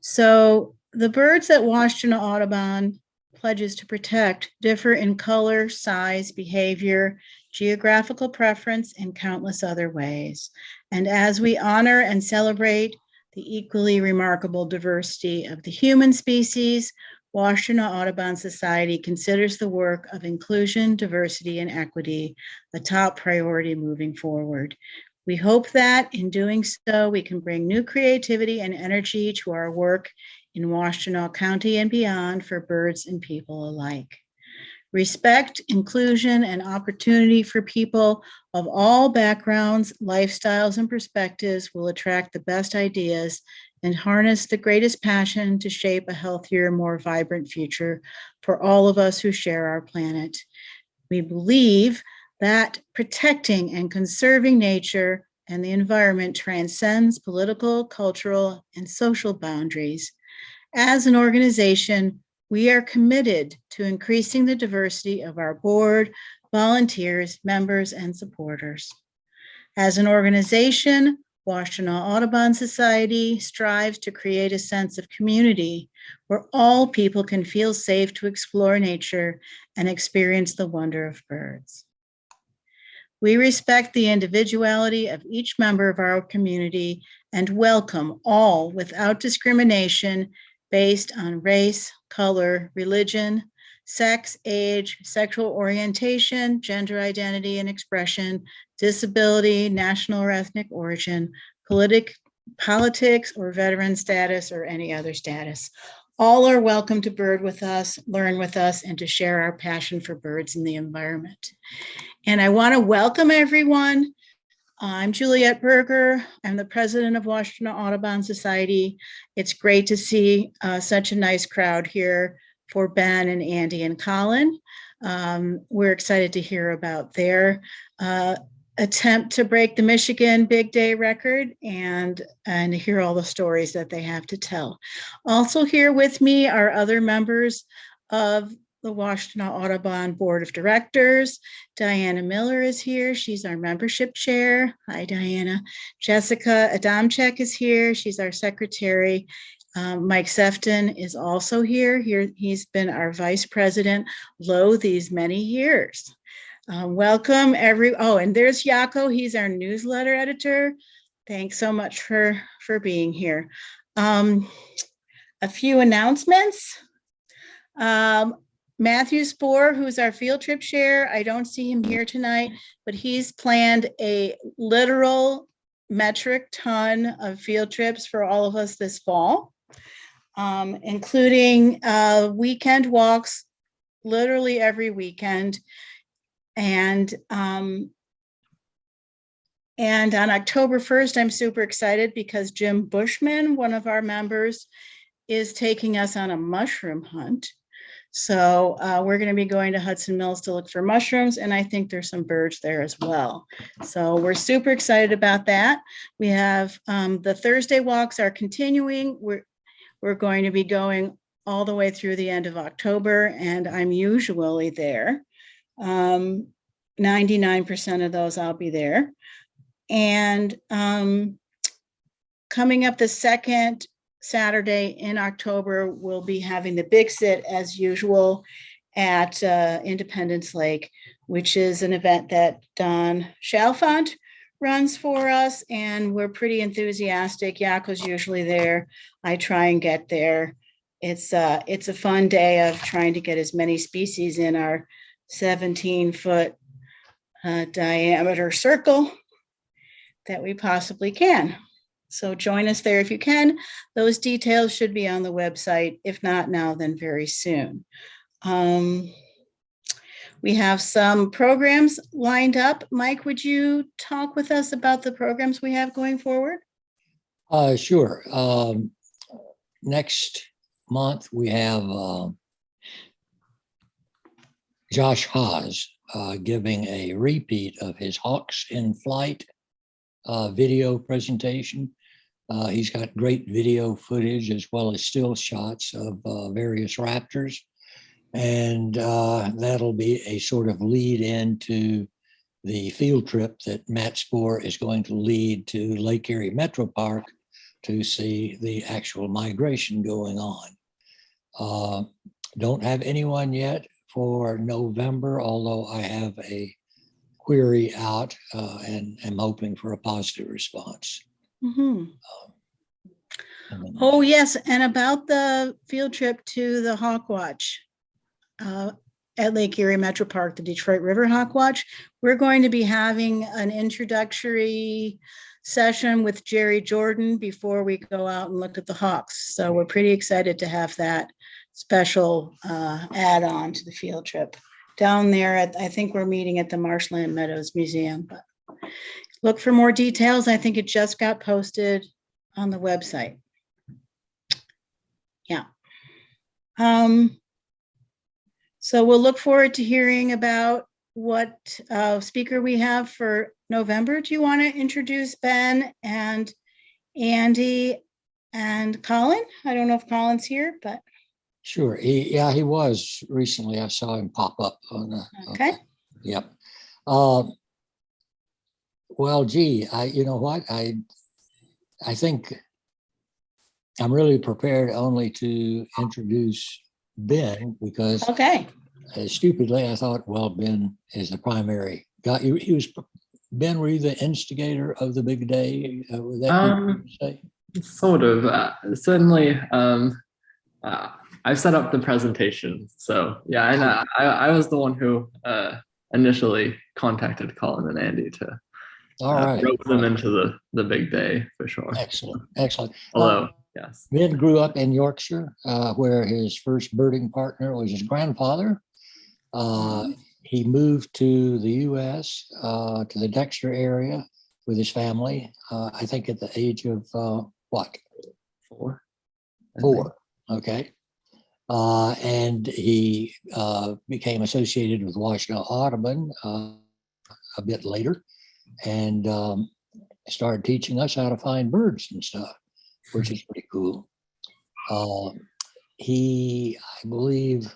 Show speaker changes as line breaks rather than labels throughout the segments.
So the birds that Washtenaw Audubon pledges to protect differ in color, size, behavior, geographical preference, and countless other ways. And as we honor and celebrate the equally remarkable diversity of the human species, Washtenaw Audubon Society considers the work of inclusion, diversity, and equity a top priority moving forward. We hope that in doing so, we can bring new creativity and energy to our work in Washtenaw County and beyond for birds and people alike. Respect, inclusion, and opportunity for people of all backgrounds, lifestyles, and perspectives will attract the best ideas and harness the greatest passion to shape a healthier, more vibrant future for all of us who share our planet. We believe that protecting and conserving nature and the environment transcends political, cultural, and social boundaries. As an organization, we are committed to increasing the diversity of our board, volunteers, members, and supporters. As an organization, Washtenaw Audubon Society strives to create a sense of community where all people can feel safe to explore nature and experience the wonder of birds. We respect the individuality of each member of our community and welcome all without discrimination based on race, color, religion, sex, age, sexual orientation, gender identity and expression, disability, national or ethnic origin, politics or veteran status, or any other status. All are welcome to bird with us, learn with us, and to share our passion for birds and the environment. And I want to welcome everyone. I'm Juliette Berger. I'm the president of Washtenaw Audubon Society. It's great to see such a nice crowd here for Ben and Andy and Colin. We're excited to hear about their attempt to break the Michigan Big Day record and hear all the stories that they have to tell. Also here with me are other members of the Washtenaw Audubon Board of Directors. Diana Miller is here. She's our membership chair. Hi, Diana. Jessica Adamczyk is here. She's our secretary. Mike Sefton is also here. He's been our vice president these many years. Welcome and there's Jaco. He's our newsletter editor. Thanks so much for being here. A few announcements. Matthew Spohr, who's our field trip chair, I don't see him here tonight, but he's planned a literal metric ton of field trips for all of us this fall, including weekend walks, literally every weekend. And on October 1st, I'm super excited because Jim Bushman, one of our members, is taking us on a mushroom hunt. So we're going to be going to Hudson Mills to look for mushrooms, and I think there's some birds there as well. So we're super excited about that. We have the Thursday walks are continuing. We're going to be going all the way through the end of October, and I'm usually there. 99% of those I'll be there. And coming up the second Saturday in October, we'll be having the Big Sit as usual at Independence Lake, which is an event that Don Chalfant runs for us, and we're pretty enthusiastic. Jaco's usually there. I try and get there. It's a fun day of trying to get as many species in our 17-foot diameter circle that we possibly can. So join us there if you can. Those details should be on the website. If not now, then very soon. We have some programs lined up. Mike, would you talk with us about the programs we have going forward?
Sure. Next month, we have Josh Haas giving a repeat of his Hawks in Flight video presentation. He's got great video footage as well as still shots of various raptors. And that'll be a sort of lead into the field trip that Matt Spohr is going to lead to Lake Erie Metro Park to see the actual migration going on. Don't have anyone yet for November, although I have a query out and am hoping for a positive response.
Mm-hmm. Oh, yes. And about the field trip to the Hawk Watch at Lake Erie Metro Park, the Detroit River Hawk Watch, we're going to be having an introductory session with Jerry Jordan before we go out and look at the hawks. So we're pretty excited to have that special add-on to the field trip down there. I think we're meeting at the Marshland Meadows Museum, but look for more details. I think it just got posted on the website. Yeah. So we'll look forward to hearing about what speaker we have for November. Do you want to introduce Ben and Andy and Colin? I don't know if Colin's here, but.
Sure. He was recently. I saw him pop up on the.
Okay.
Yep. Well, gee, you know what? I think I'm really prepared only to introduce Ben because
Okay.
Stupidly I thought, well, Ben is the primary guy. He was. Ben, were you the instigator of the big day? Would that be say?
Sort of. Certainly. I've set up the presentation, so yeah, and I was the one who initially contacted Colin and Andy to rope them into the big day for sure.
Excellent, excellent.
Although, yes,
Ben grew up in Yorkshire, where his first birding partner was his grandfather. He moved to the U.S. To the Dexter area with his family. I think at the age of what?
4.
4. Okay. And he became associated with Washington Audubon a bit later, and started teaching us how to find birds and stuff, which is pretty cool. He, I believe,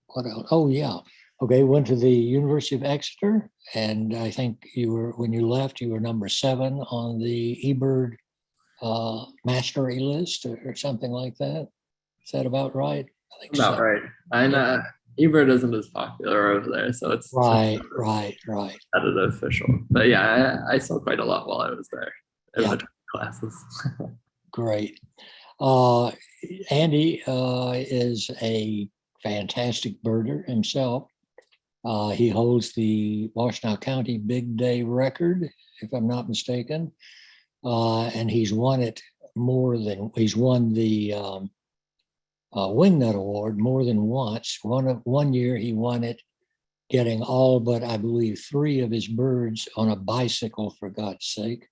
what else? Oh yeah, okay. Went to the University of Exeter, and I think when you left, you were number 7 on the eBird mastery list or something like that. Is that about right? I think
about
so.
right. I know eBird isn't as popular over there, so it's
right.
Competitive for sure. But yeah, I saw quite a lot while I was there in between classes.
Great. Andy is a fantastic birder himself. He holds the Washtenaw County Big Day record, if I'm not mistaken. And he's won it he's won the Wingnut Award more than once. One year he won it, getting all but I believe 3 of his birds on a bicycle, for God's sake.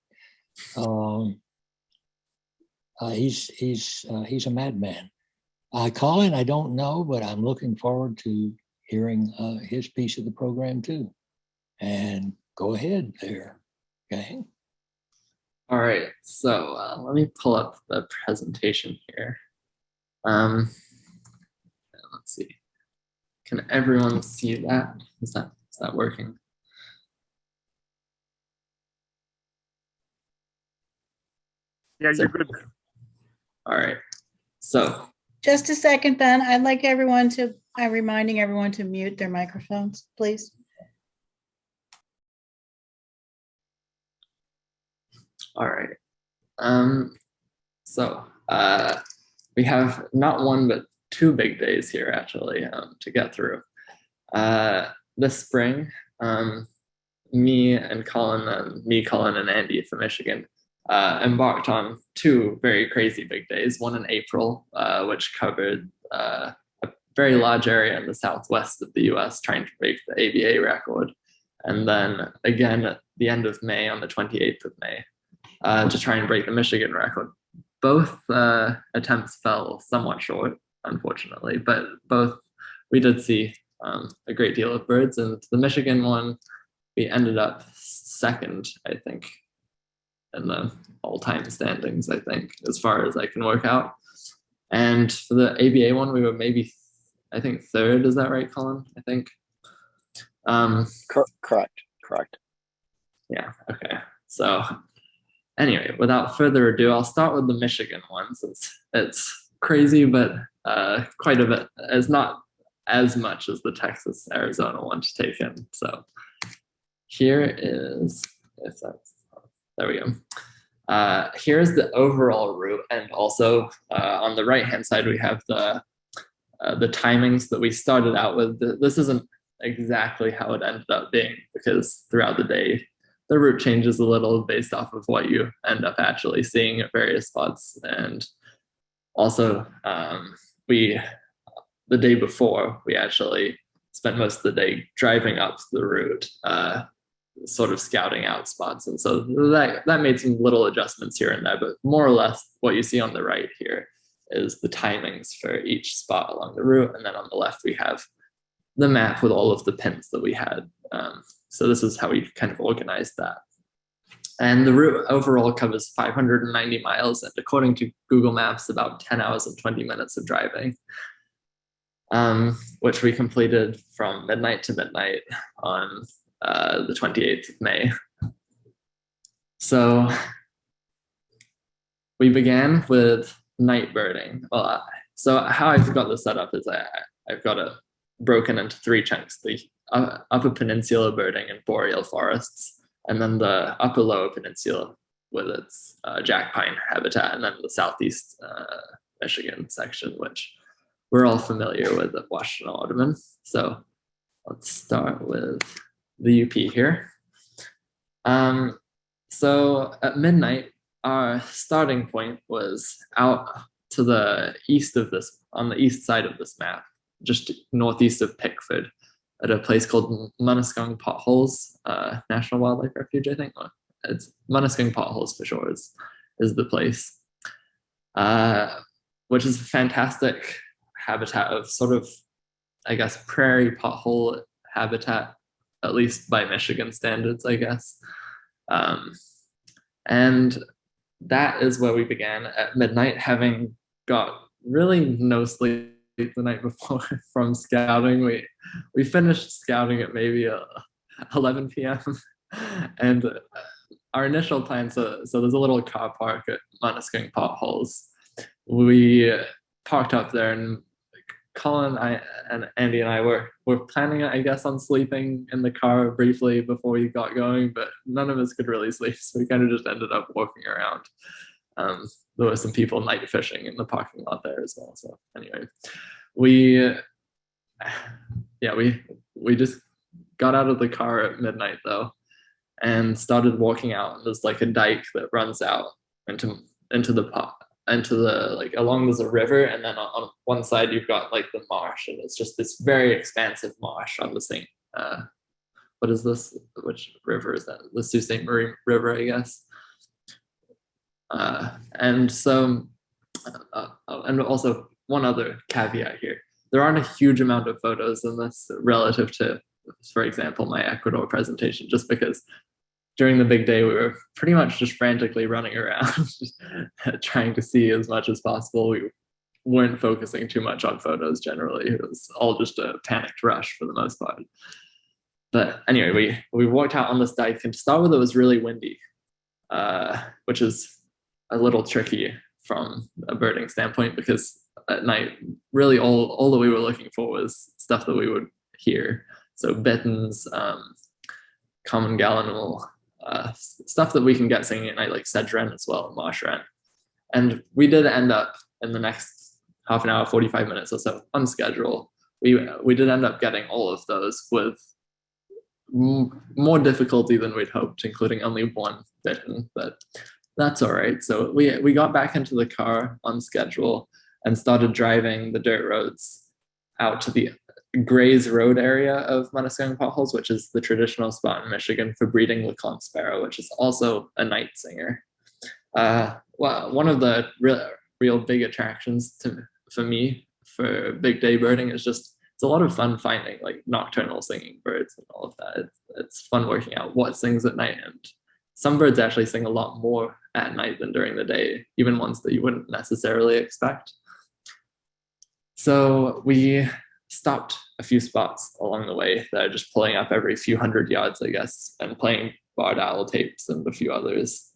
He's a madman. Colin, I don't know, but I'm looking forward to hearing his piece of the program too. And go ahead there. Okay.
All right, so let me pull up the presentation here. Let's see. Can everyone see that? Is that working?
Yeah, you're good.
All right. So
just a second, Ben. I'd like I'm reminding everyone to mute their microphones, please.
All right. So we have not one but 2 big days here actually to get through. This spring, me, Colin, and Andy from Michigan embarked on 2 very crazy big days. One in April, which covered a very large area in the southwest of the U.S. trying to break the ABA record, and then again at the end of May, on the 28th of May, to try and break the Michigan record. Both attempts fell somewhat short, unfortunately, but we did see a great deal of birds. And the Michigan one, we ended up 2nd, I think, in the all-time standings, I think, as far as I can work out. And for the ABA one, we were maybe, I think, 3rd. Is that right, Colin? I think.
Correct.
Yeah. Okay. So anyway, without further ado, I'll start with the Michigan one since it's crazy, but quite a bit. It's not as much as the Texas, Arizona one to take in. So here is, if that's, there we go. Here's the overall route, and also on the right-hand side we have the timings that we started out with. This isn't exactly how it ended up being because throughout the day the route changes a little based off of what you end up actually seeing at various spots. And also the day before we actually spent most of the day driving up the route, sort of scouting out spots, and so that made some little adjustments here and there, but more or less what you see on the right here is the timings for each spot along the route, and then on the left we have the map with all of the pins that we had. So this is how we kind of organized that. And the route overall covers 590 miles, and according to Google Maps, about 10 hours and 20 minutes of driving, which we completed from midnight to midnight on the 28th of May. So we began with night birding. Well, so how I've got this set up is I've got it broken into 3 chunks: the Upper Peninsula birding and boreal forests, and then the Upper Lower Peninsula with its jack pine habitat, and then the Southeast Michigan section, which we're all familiar with at Washington Audubon. So let's start with the UP here. So at midnight, our starting point was out to the east of this, on the east side of this map, just northeast of Pickford, at a place called Munising Potholes National Wildlife Refuge, I think. It's Munising Potholes for sure is the place, which is a fantastic habitat of sort of, I guess, prairie pothole habitat, at least by Michigan standards, I guess. And that is where we began at midnight, having got really no sleep the night before from scouting. We finished scouting at maybe 11 p.m. and our initial plan, so there's a little car park at Munising Potholes. We parked up there, and Colin and Andy and I were planning, I guess, on sleeping in the car briefly before we got going, but none of us could really sleep, so we kind of just ended up walking around. There were some people night fishing in the parking lot there as well. So anyway, we just got out of the car at midnight though, and started walking out. There's like a dike that runs out into the like, along there's a river, and then on one side you've got like the marsh, and it's just this very expansive marsh on the St. What is this? Which river is that? The Sault Ste. Marie River, I guess. And so, and also one other caveat here: there aren't a huge amount of photos in this relative to, for example, my Ecuador presentation, just because during the big day, we were pretty much just frantically running around, trying to see as much as possible. We weren't focusing too much on photos generally. It was all just a panicked rush for the most part. But anyway, we walked out on this dike, and to start with, it was really windy, which is a little tricky from a birding standpoint, because at night, really all that we were looking for was stuff that we would hear. So bitterns, common gallinule, stuff that we can get singing at night, like sedge wren as well, and marsh wren. And we did end up in the next half an hour, 45 minutes or so on schedule. We did end up getting all of those with more difficulty than we'd hoped, including only one bittern, but that's all right. So we got back into the car on schedule and started driving the dirt roads out to the Grays Road area of Munising Potholes, which is the traditional spot in Michigan for breeding Lecomte sparrow, which is also a night singer. Well, one of the real big attractions for me for big day birding is just, it's a lot of fun finding like nocturnal singing birds and all of that. It's fun working out what sings at night, and some birds actually sing a lot more at night than during the day, even ones that you wouldn't necessarily expect. So we stopped a few spots along the way that are just pulling up every few hundred yards, I guess, and playing barred owl tapes and a few others.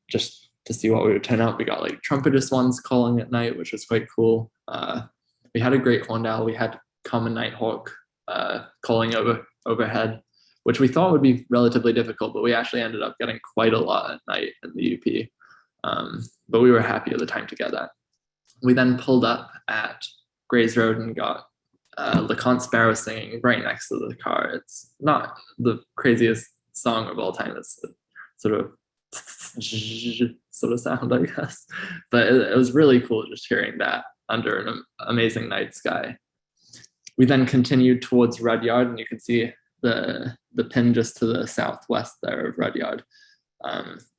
just to see what we would turn out. We got like trumpetous ones calling at night, which was quite cool. We had a great horned owl. We had common nighthawk calling overhead, which we thought would be relatively difficult, but we actually ended up getting quite a lot at night in the UP. But we were happy at the time to get that. We then pulled up at Grays Road and got LeConte Sparrow singing right next to the car. It's not the craziest song of all time. It's sort of sound, I guess. But it was really cool just hearing that under an amazing night sky. We then continued towards Rudyard, and you can see the pin just to the southwest there of Rudyard.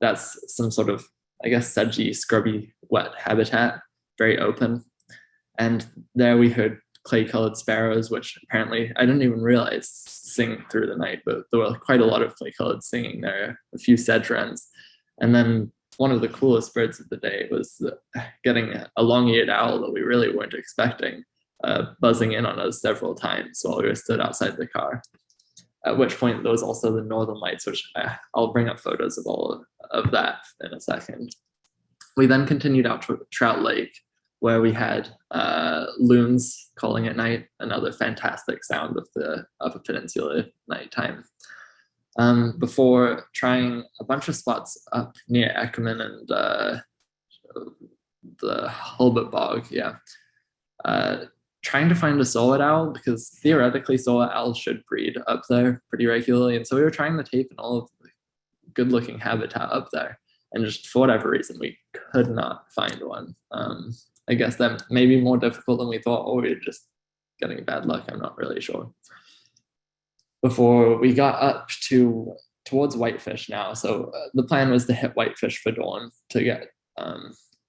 That's some sort of, I guess, sedgy, scrubby, wet habitat, very open. And there we heard clay-colored sparrows, which apparently I didn't even realize sing through the night, but there were quite a lot of clay-colored singing there, a few sedge wrens. And then one of the coolest birds of the day was getting a long-eared owl that we really weren't expecting, buzzing in on us several times while we were stood outside the car. At which point there was also the northern lights, which I'll bring up photos of all of that in a second. We then continued out to Trout Lake, where we had loons calling at night, another fantastic sound of the Upper Peninsula at nighttime. Before trying a bunch of spots up near Eckerman and the Hulbert Bog, trying to find a saw-whet owl, because theoretically saw-whet owls should breed up there pretty regularly. And so we were trying the tape in all of the good-looking habitat up there. And just for whatever reason, we could not find one. I guess that may be more difficult than we thought, or we were just getting bad luck. I'm not really sure. Before we got up towards Whitefish now. So the plan was to hit Whitefish for dawn to get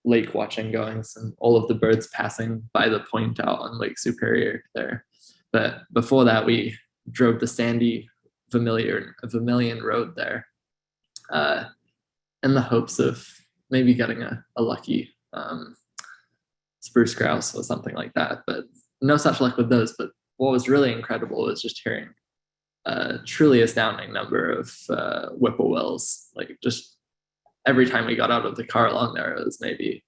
lake watching going, and all of the birds passing by the point out on Lake Superior there. But before that, we drove the sandy Vermilion Road there in the hopes of maybe getting a lucky spruce grouse or something like that. But no such luck with those. But what was really incredible was just hearing a truly astounding number of whippoorwills. Like, just every time we got out of the car along there, it was maybe,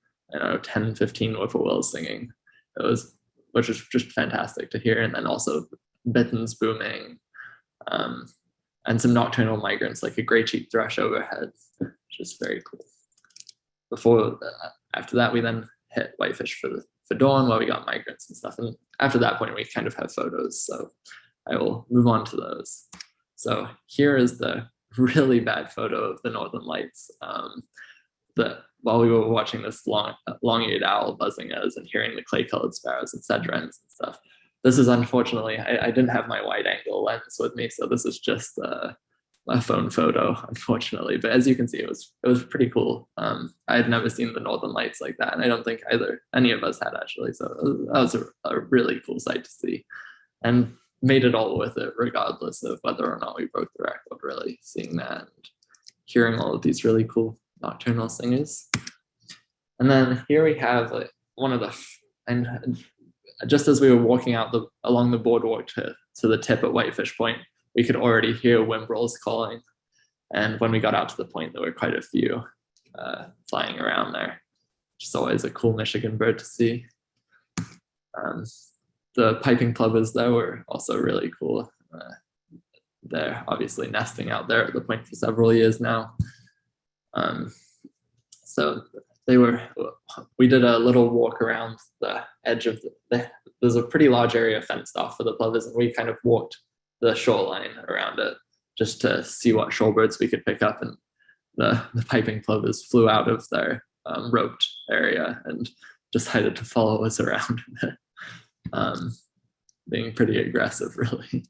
10, 15 whippoorwills singing. Which was just fantastic to hear. And then also bitterns booming, and some nocturnal migrants like a gray-cheeked thrush overhead, which is very cool. After that, we then hit Whitefish for dawn, while we got migrants and stuff. And after that point, we kind of have photos, so I will move on to those. So here is the really bad photo of the northern lights. While we were watching this long-eared owl buzzing us and hearing the clay-colored sparrows and sedge wrens and stuff. This is unfortunately, I didn't have my wide-angle lens with me, so this is just a phone photo, unfortunately. But as you can see, it was pretty cool. I had never seen the northern lights like that, and I don't think any of us had, actually. So that was a really cool sight to see, and made it all worth it, regardless of whether or not we broke the record. Really seeing that and hearing all of these really cool nocturnal singers. And then here we have and just as we were walking out along the boardwalk to the tip at Whitefish Point, we could already hear whimbrels calling. And when we got out to the point, there were quite a few flying around there, which is always a cool Michigan bird to see. The piping plovers there were also really cool. They're obviously nesting out there at the point for several years now. So we did a little walk around the edge of there's a pretty large area fenced off for the plovers, and we kind of walked the shoreline around it just to see what shorebirds we could pick up. And the piping plovers flew out of their roped area and decided to follow us around, being pretty aggressive, really,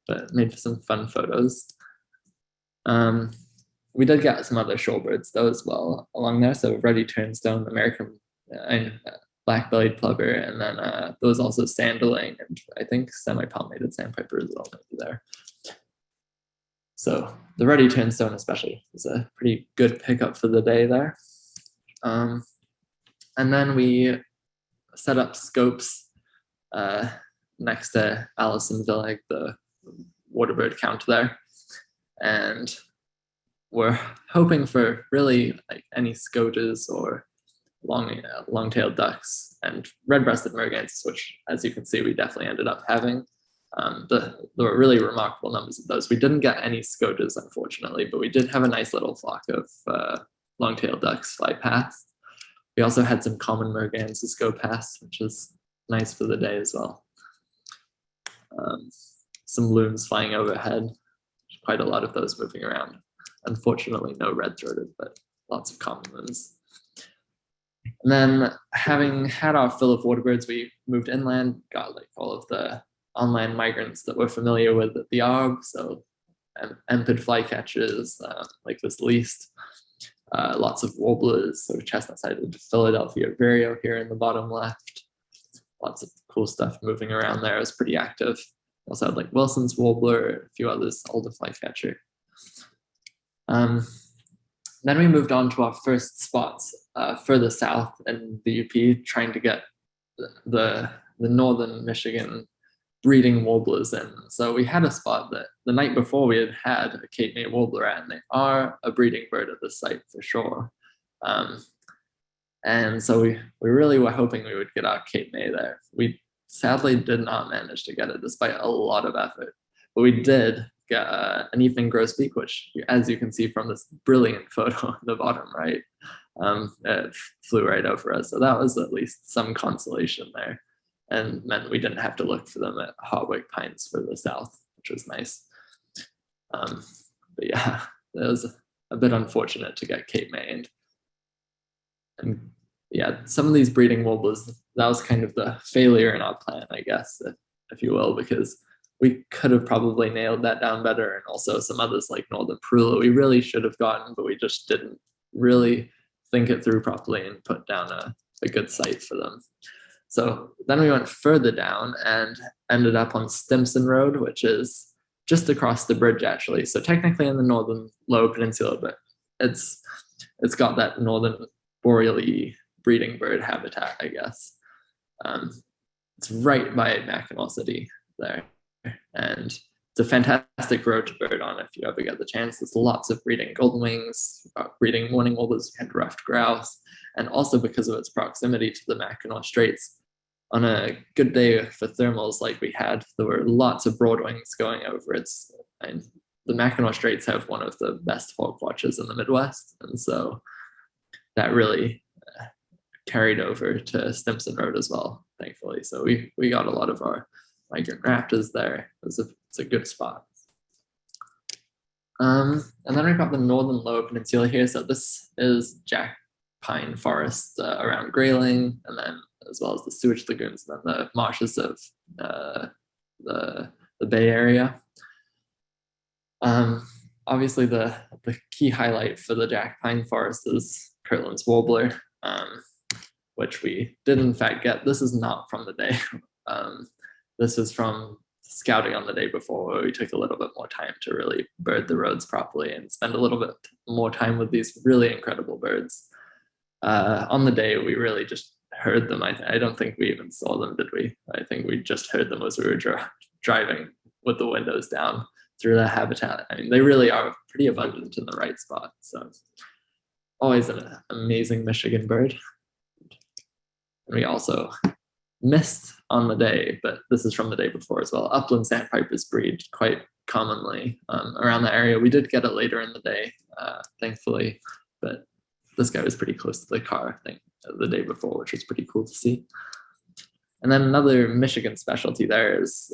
but made for some fun photos. We did get some other shorebirds though as well along there. So ruddy turnstone, American and black-bellied plover, and then there was also sanderling and I think semi-palmated sandpiper as well there. So the ruddy turnstone especially is a pretty good pickup for the day there. And then we set up scopes next to Allisonville, like the waterbird count there. And we're hoping for really like any scoters or long-tailed ducks and red-breasted mergansers, which, as you can see, we definitely ended up having. There were really remarkable numbers of those. We didn't get any scoters, unfortunately, but we did have a nice little flock of long-tailed ducks fly past. We also had some common mergansers go past, which is nice for the day as well. Some loons flying overhead, quite a lot of those moving around. Unfortunately, no red-throated, but lots of common loons. And then, having had our fill of waterbirds, we moved inland, got like all of the on-land migrants that we're familiar with at the Arb, so emperor flycatchers, like this least, lots of warblers, so chestnut-sided Philadelphia vireo here in the bottom left. Lots of cool stuff moving around there. It was pretty active. Also had like Wilson's warbler, a few others, older flycatcher. Then we moved on to our first spots further south in the UP, trying to get the northern Michigan breeding warblers in. So we had a spot that the night before we had a Cape May warbler at, and they are a breeding bird at this site for sure. And so we really were hoping we would get our Cape May there. We sadly did not manage to get it despite a lot of effort, but we did get an evening grosbeak, which, as you can see from this brilliant photo on the bottom right, it flew right over us. So that was at least some consolation there, and meant we didn't have to look for them at Hardwick Pines further south, which was nice. But yeah, it was a bit unfortunate to get Cape May. And yeah, some of these breeding warblers, that was kind of the failure in our plan, I guess, if you will, because we could have probably nailed that down better. And also some others like Northern Parula, we really should have gotten, but we just didn't really think it through properly and put down a good site for them. So then we went further down and ended up on Stimson Road, which is just across the bridge, actually. So technically in the northern Lower Peninsula, but it's got that northern boreally breeding bird habitat, I guess. It's right by Mackinac City there. And it's a fantastic road to bird on if you ever get the chance. There's lots of breeding golden wings, breeding mourning warblers, and ruffed grouse. And also because of its proximity to the Mackinac Straits, on a good day for thermals like we had, there were lots of broadwings going over it. And the Mackinac Straits have one of the best hawk watches in the Midwest. And so that really carried over to Stimson Road as well, thankfully. So we got a lot of our migrant raptors there. It's a good spot. And then we've got the northern Lower Peninsula here. So this is Jack Pine Forest around Grayling, and then as well as the sewage lagoons, and then the marshes of the Bay Area. Obviously, the key highlight for the Jack Pine Forest is Kirtland's warbler, which we did in fact get. This is not from the day. This is from scouting on the day before, where we took a little bit more time to really bird the roads properly and spend a little bit more time with these really incredible birds. On the day, we really just heard them. I don't think we even saw them, did we? I think we just heard them as we were driving with the windows down through the habitat. I mean, they really are pretty abundant in the right spot. So always an amazing Michigan bird. And we also missed on the day, but this is from the day before as well. Upland sandpipers breed quite commonly around the area. We did get it later in the day, thankfully, but this guy was pretty close to the car, I think, the day before, which was pretty cool to see. And then another Michigan specialty there is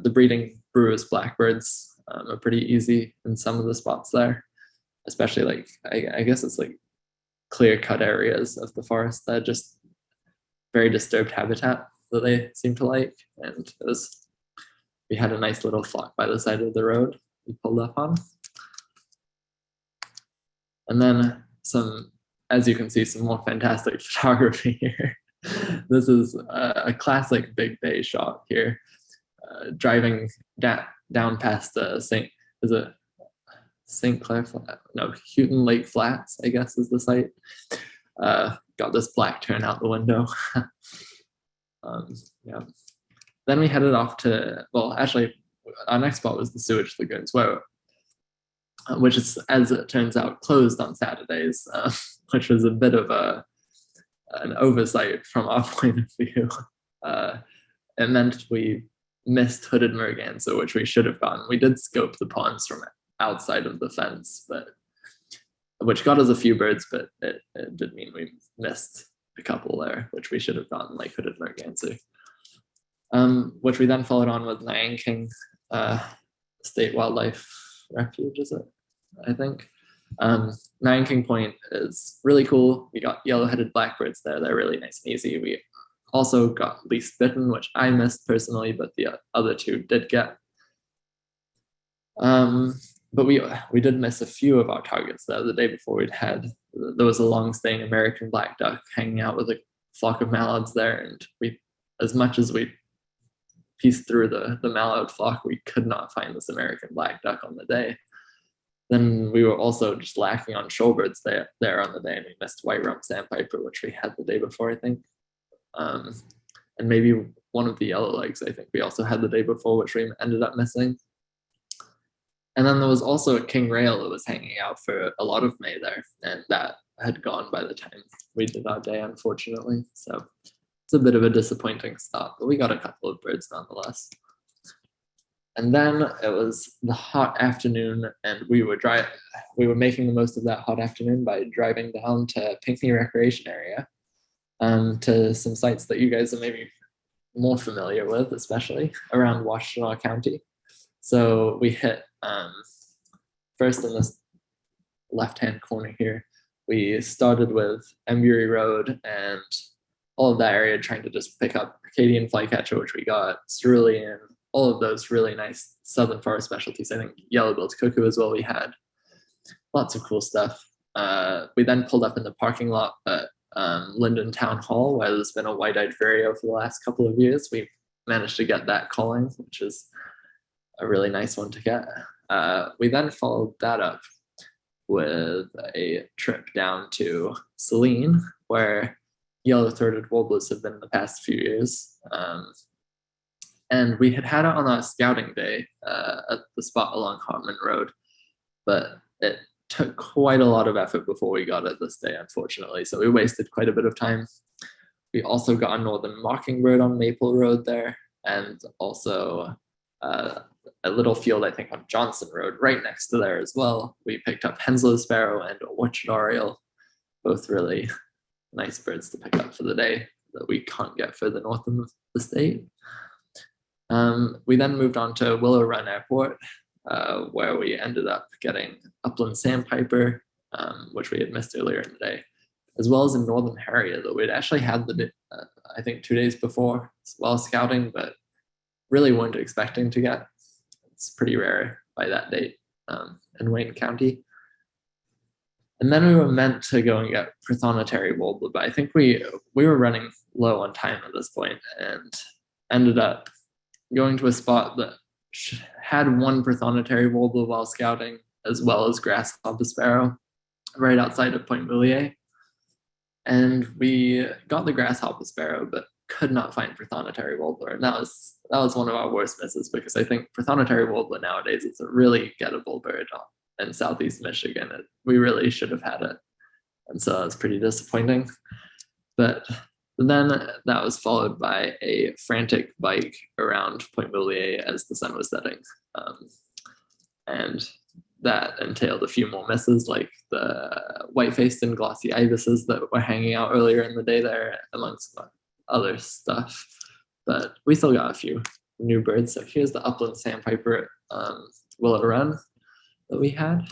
the breeding Brewer's blackbirds are pretty easy in some of the spots there, especially like, I guess it's like clear-cut areas of the forest that just very disturbed habitat that they seem to like. And we had a nice little flock by the side of the road we pulled up on. And then some, as you can see, some more fantastic photography here. This is a classic big day shot here. Driving down past St. Clair Flat? No, Houghton Lake Flats, I guess is the site. Got this black turn out the window. Yeah. Then we headed off to, well, actually, our next spot was the sewage lagoons, where which is, as it turns out, closed on Saturdays, which was a bit of an oversight from our point of view. It meant we missed hooded merganser, which we should have gotten. We did scope the ponds from outside of the fence, but which got us a few birds, but it did mean we missed a couple there, which we should have gotten, like hooded merganser. Which we then followed on with Nanking State Wildlife Refuge, is it? I think. Nanking Point is really cool. We got yellow-headed blackbirds there. They're really nice and easy. We also got least bitten, which I missed personally, but the other two did get. But we did miss a few of our targets there. The day before there was a long-staying American black duck hanging out with a flock of mallards there, and as much as we pieced through the mallard flock, we could not find this American black duck on the day. Then we were also just lacking on shorebirds there on the day, and we missed white rump sandpiper, which we had the day before, I think. And maybe one of the yellowlegs, I think we also had the day before, which we ended up missing. And then there was also a king rail that was hanging out for a lot of May there, and that had gone by the time we did our day, unfortunately. So it's a bit of a disappointing stop, but we got a couple of birds nonetheless. And then it was the hot afternoon, and we were making the most of that hot afternoon by driving down to Pinckney Recreation Area, to some sites that you guys are maybe more familiar with, especially around Washtenaw County. So we hit, first in this left-hand corner here, we started with Embury Road and all of that area, trying to just pick up Acadian flycatcher, which we got, cerulean, all of those really nice southern forest specialties. I think yellow-billed cuckoo as well we had. Lots of cool stuff. We then pulled up in the parking lot at Linden Town Hall, where there's been a white-eyed vireo for the last couple of years. We managed to get that calling, which is a really nice one to get. We then followed that up with a trip down to Saline, where yellow-throated warblers have been in the past few years. And we had it on our scouting day at the spot along Hartman Road, but it took quite a lot of effort before we got it this day, unfortunately. So we wasted quite a bit of time. We also got a northern mockingbird on Maple Road there, and also a little field, I think, on Johnson Road, right next to there as well. We picked up Henslow sparrow and orchard oriole, both really nice birds to pick up for the day that we can't get further north in the state. We then moved on to Willow Run Airport, where we ended up getting upland sandpiper, which we had missed earlier in the day, as well as a northern harrier that we'd actually had I think 2 days before while scouting, but really weren't expecting to get. It's pretty rare by that date in Wayne County. And then we were meant to go and get prothonotary warbler, but I think we were running low on time at this point, and ended up going to a spot that had one prothonotary warbler while scouting, as well as grasshopper sparrow, right outside of Point Moulier. And we got the grasshopper sparrow, but could not find prothonotary warbler. And that was one of our worst misses, because I think prothonotary warbler nowadays is a really gettable bird in Southeast Michigan. We really should have had it. And so it was pretty disappointing. But then that was followed by a frantic bike around Point Moulier as the sun was setting. And that entailed a few more misses, like the white-faced and glossy ibises that were hanging out earlier in the day there, amongst other stuff. But we still got a few new birds. So here's the upland sandpiper at Willow Run that we had.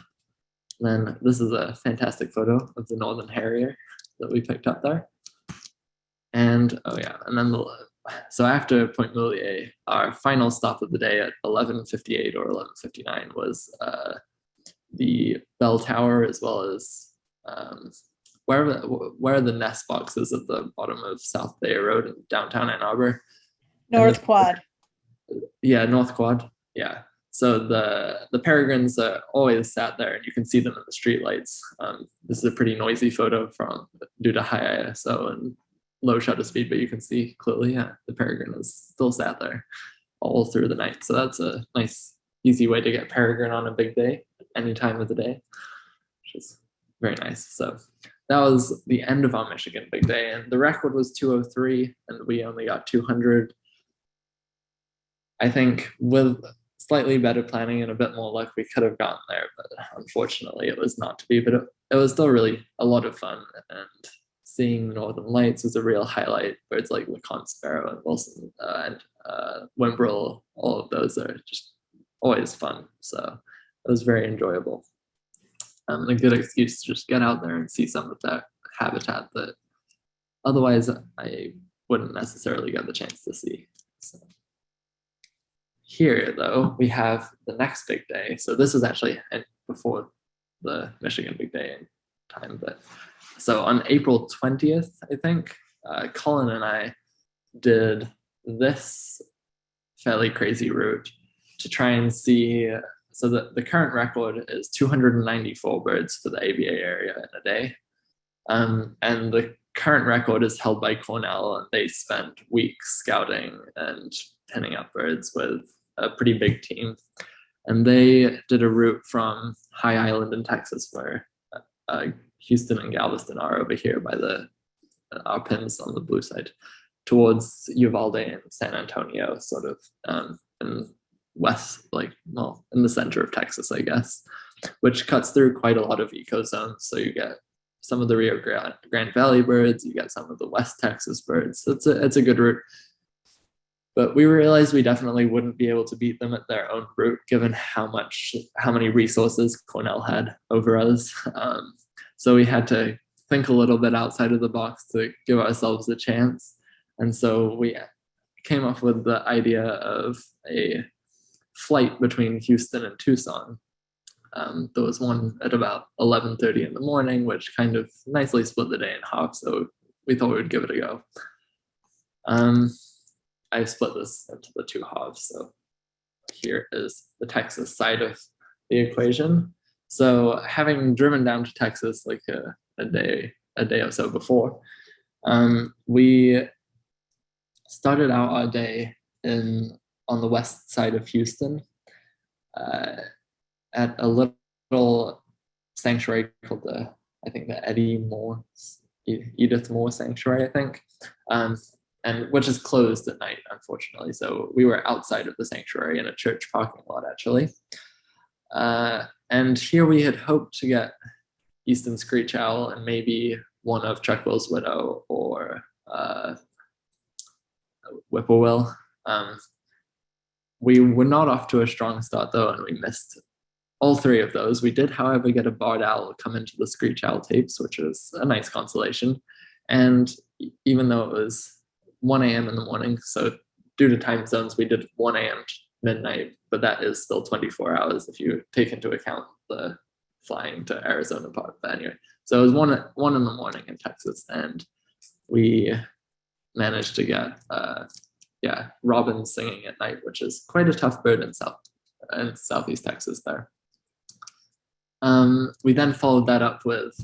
And then this is a fantastic photo of the northern harrier that we picked up there. And oh yeah, and then so after Point Moulier, our final stop of the day at 11:58 or 11:59 was the bell tower, as well as where are the nest boxes at the bottom of South Bay Road in downtown Ann Arbor.
North Quad.
Yeah, North Quad. Yeah. So the peregrines always sat there, and you can see them in the streetlights. This is a pretty noisy photo due to high ISO and low shutter speed, but you can see clearly, yeah, the peregrine is still sat there all through the night. So that's a nice easy way to get peregrine on a big day, any time of the day, which is very nice. So that was the end of our Michigan big day, and the record was 203, and we only got 200. I think with slightly better planning and a bit more luck, we could have gotten there, but unfortunately it was not to be. But it was still really a lot of fun, and seeing the Northern Lights was a real highlight. Birds like LeConte sparrow and Wilson and Wimbrel, all of those are just always fun. So it was very enjoyable. A good excuse to just get out there and see some of that habitat that otherwise I wouldn't necessarily get the chance to see. So here, though, we have the next big day. So this was actually before the Michigan big day in time, but so on April 20th, I think, Colin and I did this fairly crazy route to try and see. So the current record is 294 birds for the ABA area in a day. And the current record is held by Cornell, and they spent weeks scouting and pinning up birds with a pretty big team. And they did a route from High Island in Texas, where Houston and Galveston are over here by our pins on the blue side, towards Uvalde and San Antonio, sort of in west, in the center of Texas, I guess, which cuts through quite a lot of ecozones. So you get some of the Rio Grande Valley birds, you get some of the West Texas birds. So it's a good route. But we realized we definitely wouldn't be able to beat them at their own route, given how many resources Cornell had over us. So we had to think a little bit outside of the box to give ourselves a chance. And so we came up with the idea of a flight between Houston and Tucson. There was one at about 11:30 in the morning, which kind of nicely split the day in half. So we thought we would give it a go. I've split this into the two halves. So here is the Texas side of the equation. So having driven down to Texas like a day or so before, we started out our day on the west side of Houston at a little sanctuary called the Edith Moore Sanctuary, I think, and which is closed at night, unfortunately. So we were outside of the sanctuary in a church parking lot, actually. And here we had hoped to get eastern screech owl and maybe one of Chuckwill's widow or whippoorwill. We were not off to a strong start, though, and we missed all three of those. We did, however, get a barred owl come into the screech owl tapes, which was a nice consolation. And even though it was 1 a.m. in the morning, so due to time zones, we did 1 a.m. to midnight, but that is still 24 hours if you take into account the flying to Arizona part. But anyway, so it was one in the morning in Texas, and we managed to get robins singing at night, which is quite a tough bird in southeast Texas there. We then followed that up with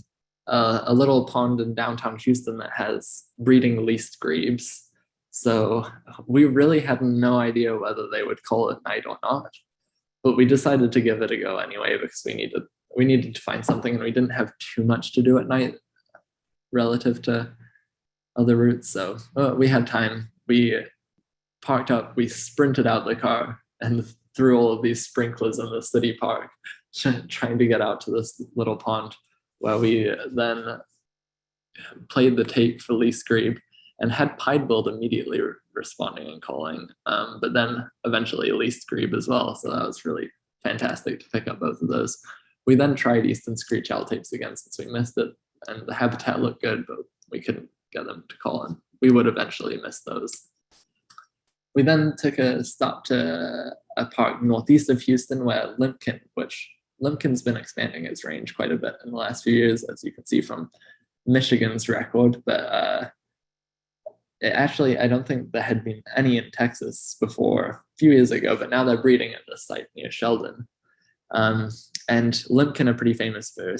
a little pond in downtown Houston that has breeding least grebes. So we really had no idea whether they would call at night or not, but we decided to give it a go anyway because we needed to find something, and we didn't have too much to do at night relative to other routes. So we had time. We parked up, we sprinted out the car and through all of these sprinklers in the city park, trying to get out to this little pond, where we then played the tape for least grebe and had pied-billed immediately responding and calling, but then eventually least grebe as well. So that was really fantastic to pick up both of those. We then tried eastern screech owl tapes again since we missed it, and the habitat looked good, but we couldn't get them to call in. We would eventually miss those. We then took a stop to a park northeast of Houston where Limpkin's been expanding its range quite a bit in the last few years, as you can see from Michigan's record, but I don't think there had been any in Texas before a few years ago, but now they're breeding at this site near Sheldon. And Limpkin are pretty famous for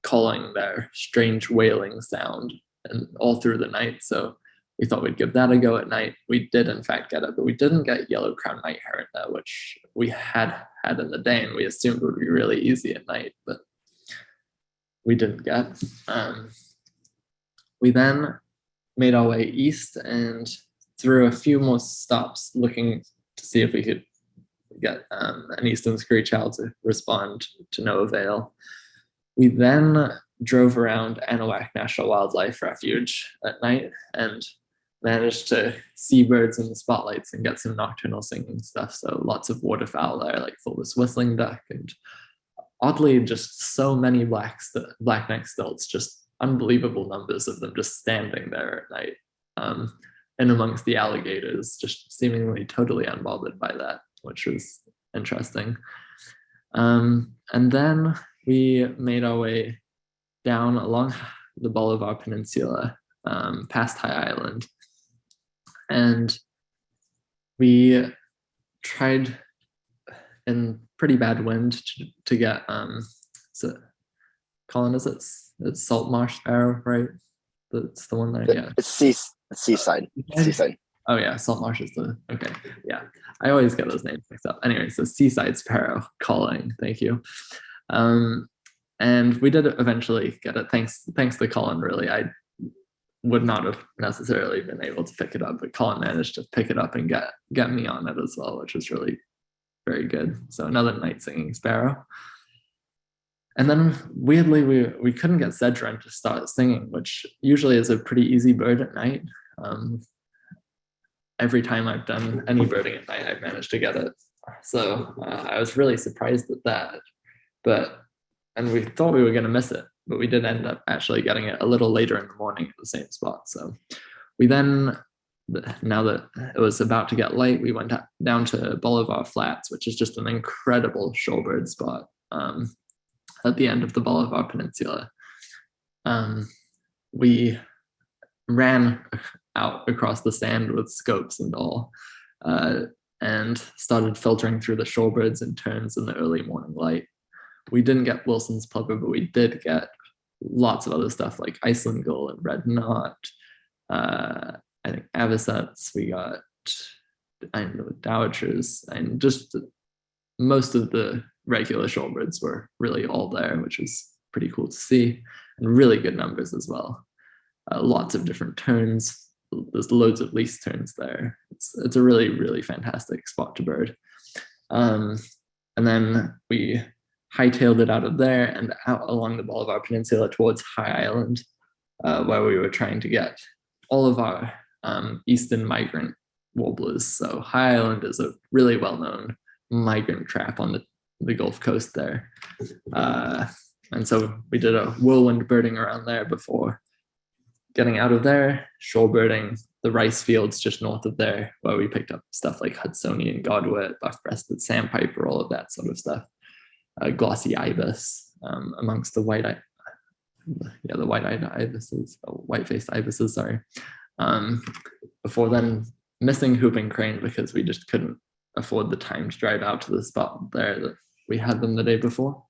calling their strange wailing sound and all through the night. So we thought we'd give that a go at night. We did in fact get it, but we didn't get yellow crown night heron there, which we had in the day, and we assumed would be really easy at night, but we didn't get. We then made our way east and through a few more stops looking to see if we could get an eastern screech owl to respond, to no avail. We then drove around Anahuac National Wildlife Refuge at night and managed to see birds in the spotlights and get some nocturnal singing stuff. So lots of waterfowl there, like fulvous whistling duck, and oddly just so many black-necked stilts, just unbelievable numbers of them just standing there at night, and amongst the alligators, just seemingly totally unbothered by that, which was interesting. And then we made our way down along the Bolivar Peninsula, past High Island, and we tried in pretty bad wind to get Colin, is it's salt marsh sparrow, right? That's the one there. Yeah,
it's seaside. Seaside.
Oh yeah, salt marsh is the okay. Yeah, I always get those names mixed up. Anyway, so seaside sparrow calling. Thank you. And we did eventually get it. Thanks to Colin. Really, I would not have necessarily been able to pick it up, but Colin managed to pick it up and get me on it as well, which was really very good. So another night singing sparrow. And then weirdly, we couldn't get Zedron to start singing, which usually is a pretty easy bird at night. Every time I've done any birding at night, I've managed to get it. So I was really surprised at that. And we thought we were going to miss it, but we did end up actually getting it a little later in the morning at the same spot. So we then, now that it was about to get light, we went down to Bolivar Flats, which is just an incredible shorebird spot at the end of the Bolivar Peninsula. We ran out across the sand with scopes and all, and started filtering through the shorebirds in turns in the early morning light. We didn't get Wilson's plover, but we did get lots of other stuff like Iceland gull and red knot. I think avocets. We got, I know, dowitchers, and just most of the regular shorebirds were really all there, which was pretty cool to see, and really good numbers as well. Lots of different terns. There's loads of least terns there. It's a really, really fantastic spot to bird. And then we hightailed it out of there and out along the Bolivar Peninsula towards High Island, where we were trying to get all of our eastern migrant warblers. So High Island is a really well-known migrant trap on the Gulf Coast there. And so we did a whirlwind birding around there before getting out of there, shorebirding the rice fields just north of there, where we picked up stuff like Hudsonian godwit, buff-breasted sandpiper, all of that sort of stuff. Glossy ibis amongst the white-eyed ibises, white-faced ibises, sorry. Before then, missing whooping crane because we just couldn't afford the time to drive out to the spot there that we had them the day before.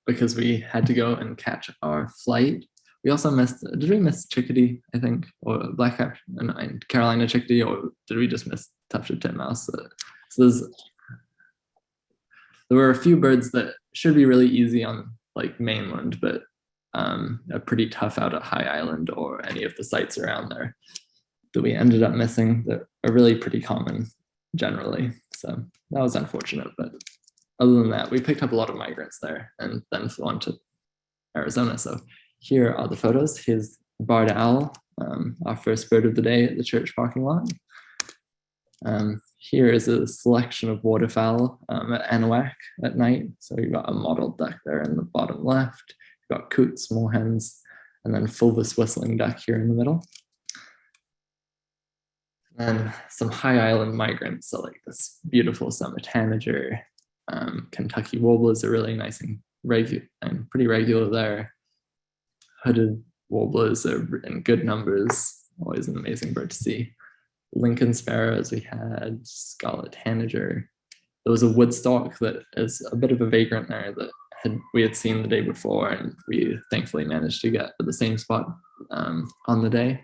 Because we had to go and catch our flight. We also missed, did we miss chickadee, I think, or black-capped and Carolina chickadee, or did we just miss tufted titmouse? So there were a few birds that should be really easy on like mainland, but are pretty tough out at High Island or any of the sites around there that we ended up missing that are really pretty common generally. So that was unfortunate, but other than that, we picked up a lot of migrants there and then flew on to Arizona. So here are the photos. Here's barred owl, our first bird of the day at the church parking lot. Here is a selection of waterfowl at Anahuac at night. So you've got a mottled duck there in the bottom left. You've got coots, moorhens, and then fulvous whistling duck here in the middle. And some High Island migrants, so like this beautiful summit tanager. Kentucky warblers are really nice and pretty regular there. Hooded warblers are in good numbers, always an amazing bird to see. Lincoln sparrows we had, scarlet tanager. There was a woodstock that is a bit of a vagrant there that we had seen the day before, and we thankfully managed to get at the same spot on the day.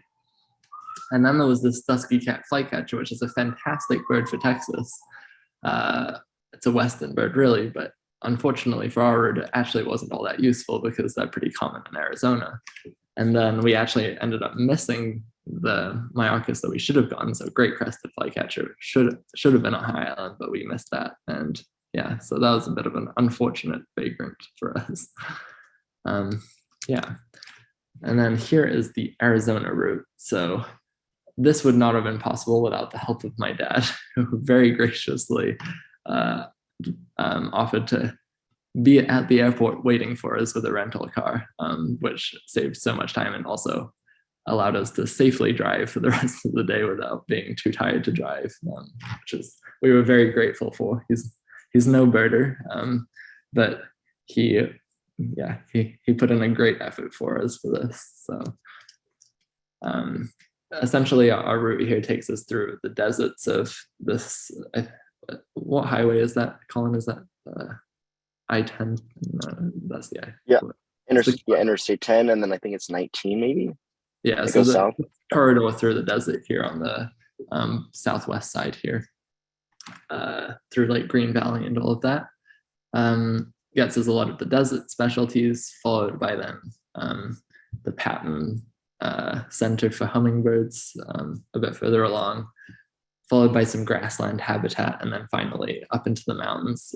And then there was this dusky cat flycatcher, which is a fantastic bird for Texas. It's a western bird, really, but unfortunately for our route, it actually wasn't all that useful because they're pretty common in Arizona. And then we actually ended up missing the Mayorkas that we should have gotten. So great crested flycatcher should have been on High Island, but we missed that. And yeah, so that was a bit of an unfortunate vagrant for us. Yeah. And then here is the Arizona route. So this would not have been possible without the help of my dad, who very graciously offered to be at the airport waiting for us with a rental car, which saved so much time and also allowed us to safely drive for the rest of the day without being too tired to drive, which is we were very grateful for. He's no birder, but he put in a great effort for us for this. So essentially our route here takes us through the deserts of this. What highway is that, Colin? Is that I-10? That's the
Interstate 10, and then I think it's 19 maybe.
Yeah,
it
so
goes
the
south.
corridor through the desert here on the southwest side here, through like Green Valley and all of that. Gets us a lot of the desert specialties, followed by then the Patton Center for hummingbirds a bit further along, followed by some grassland habitat, and then finally up into the mountains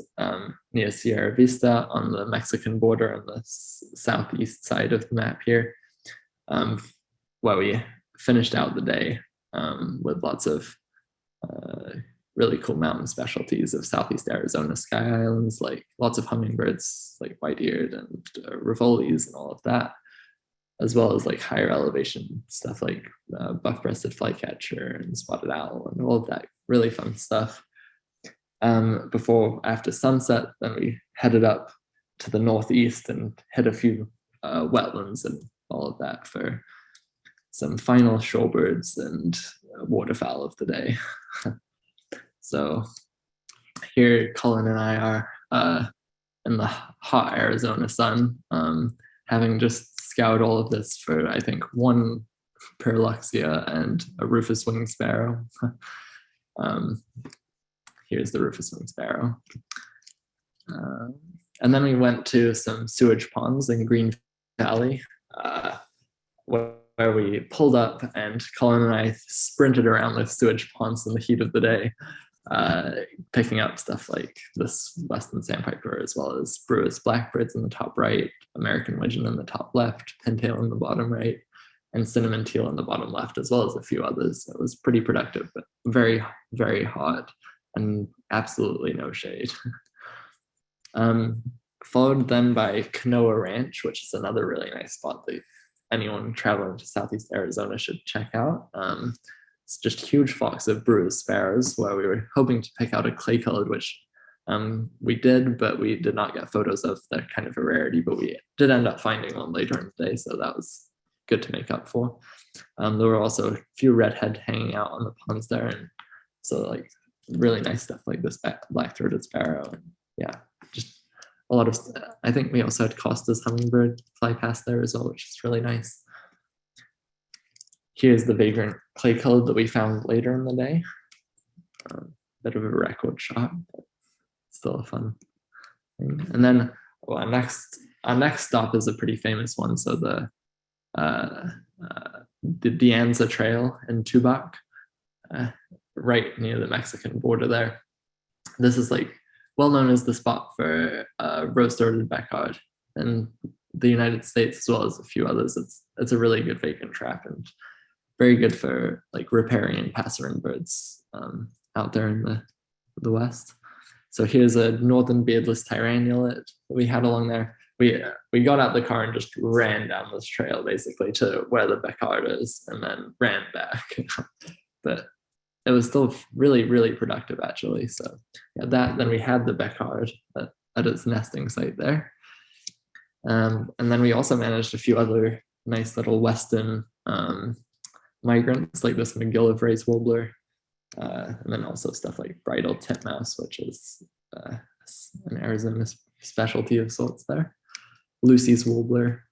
near Sierra Vista on the Mexican border on the southeast side of the map here, where we finished out the day with lots of really cool mountain specialties of Southeast Arizona sky islands, like lots of hummingbirds, like white-eared and rivolis and all of that, as well as like higher elevation stuff like buff-breasted flycatcher and spotted owl and all of that really fun stuff. After sunset, then we headed up to the northeast and hit a few wetlands and all of that for some final shorebirds and waterfowl of the day. So here Colin and I are in the hot Arizona sun, having just scoured all of this for, I think, one Paraluxia and a rufous winged sparrow. Here's the rufous winged sparrow. And then we went to some sewage ponds in Green Valley, where we pulled up and Colin and I sprinted around the sewage ponds in the heat of the day, picking up stuff like this western sandpiper, as well as Brewer's blackbirds in the top right, American widgeon in the top left, pintail in the bottom right, and cinnamon teal in the bottom left, as well as a few others. It was pretty productive, but very, very hot and absolutely no shade. Followed then by Canoa Ranch, which is another really nice spot that anyone traveling to Southeast Arizona should check out. It's just huge flocks of Brewer's sparrows, where we were hoping to pick out a clay-colored, which we did, but we did not get photos of. They're kind of a rarity, but we did end up finding one later in the day, so that was good to make up for. There were also a few redhead hanging out on the ponds there, and so like really nice stuff like this black-throated sparrow, and yeah, just a lot of, I think we also had Costa's hummingbird fly past there as well, which is really nice. Here's the vagrant clay colored that we found later in the day. Bit of a record shot, but still a fun thing. And then our next stop is a pretty famous one. So the De Anza Trail in Tubac, right near the Mexican border there. This is like well known as the spot for rose-throated Beckard in the United States, as well as a few others. It's a really good vagrant trap and very good for like riparian passerine birds out there in the west. So here's a northern beardless tyrannulet that we had along there. We got out the car and just ran down this trail basically to where the Beckard is, and then ran back. But it was still really, really productive actually. So yeah, then we had the Beckard at its nesting site there. And then we also managed a few other nice little western migrants, like this McGillivray's warbler, and then also stuff like bridal titmouse, which is an Arizona specialty of sorts there. Lucy's warbler.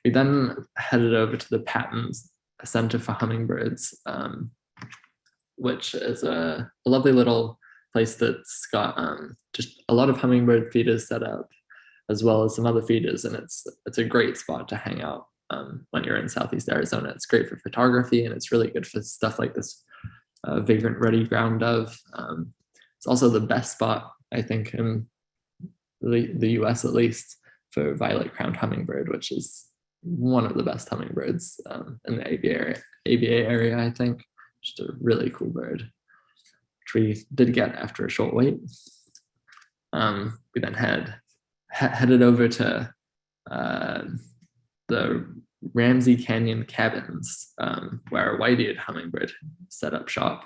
We then headed over to the Patton's center for hummingbirds, which is a lovely little place that's got just a lot of hummingbird feeders set up, as well as some other feeders, and it's a great spot to hang out when you're in Southeast Arizona. It's great for photography, and it's really good for stuff like this vagrant ruddy ground dove. It's also the best spot, I think, in the US at least, for violet-crowned hummingbird, which is one of the best hummingbirds in the ABA area, I think. Just a really cool bird, which we did get after a short wait. We then headed over to the Ramsey Canyon cabins, where a white-eared hummingbird set up shop.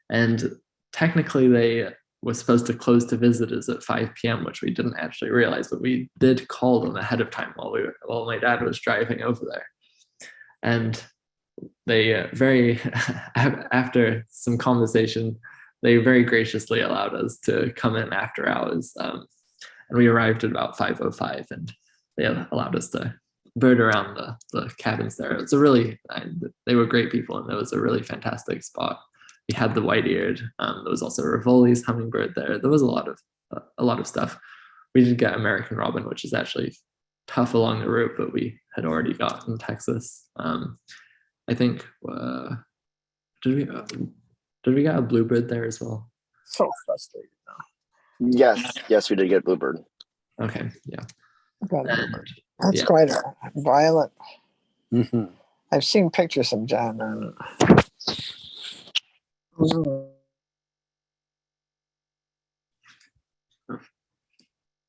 And technically they were supposed to close to visitors at 5 p.m., which we didn't actually realize, but we did call them ahead of time while my dad was driving over there. And they after some conversation, they very graciously allowed us to come in after hours. And we arrived at about 5:05, and they allowed us to bird around the cabins there. It's they were great people, and it was a really fantastic spot. We had the white-eared. There was also Rivoli's hummingbird there. There was a lot of stuff. We did get American robin, which is actually tough along the route, but we had already got in Texas. I think did we get a bluebird there as well?
So frustrating.
Yes, we did get bluebird.
Okay, yeah.
That's
yeah.
quite a violet.
Mm-hmm.
I've seen pictures of John on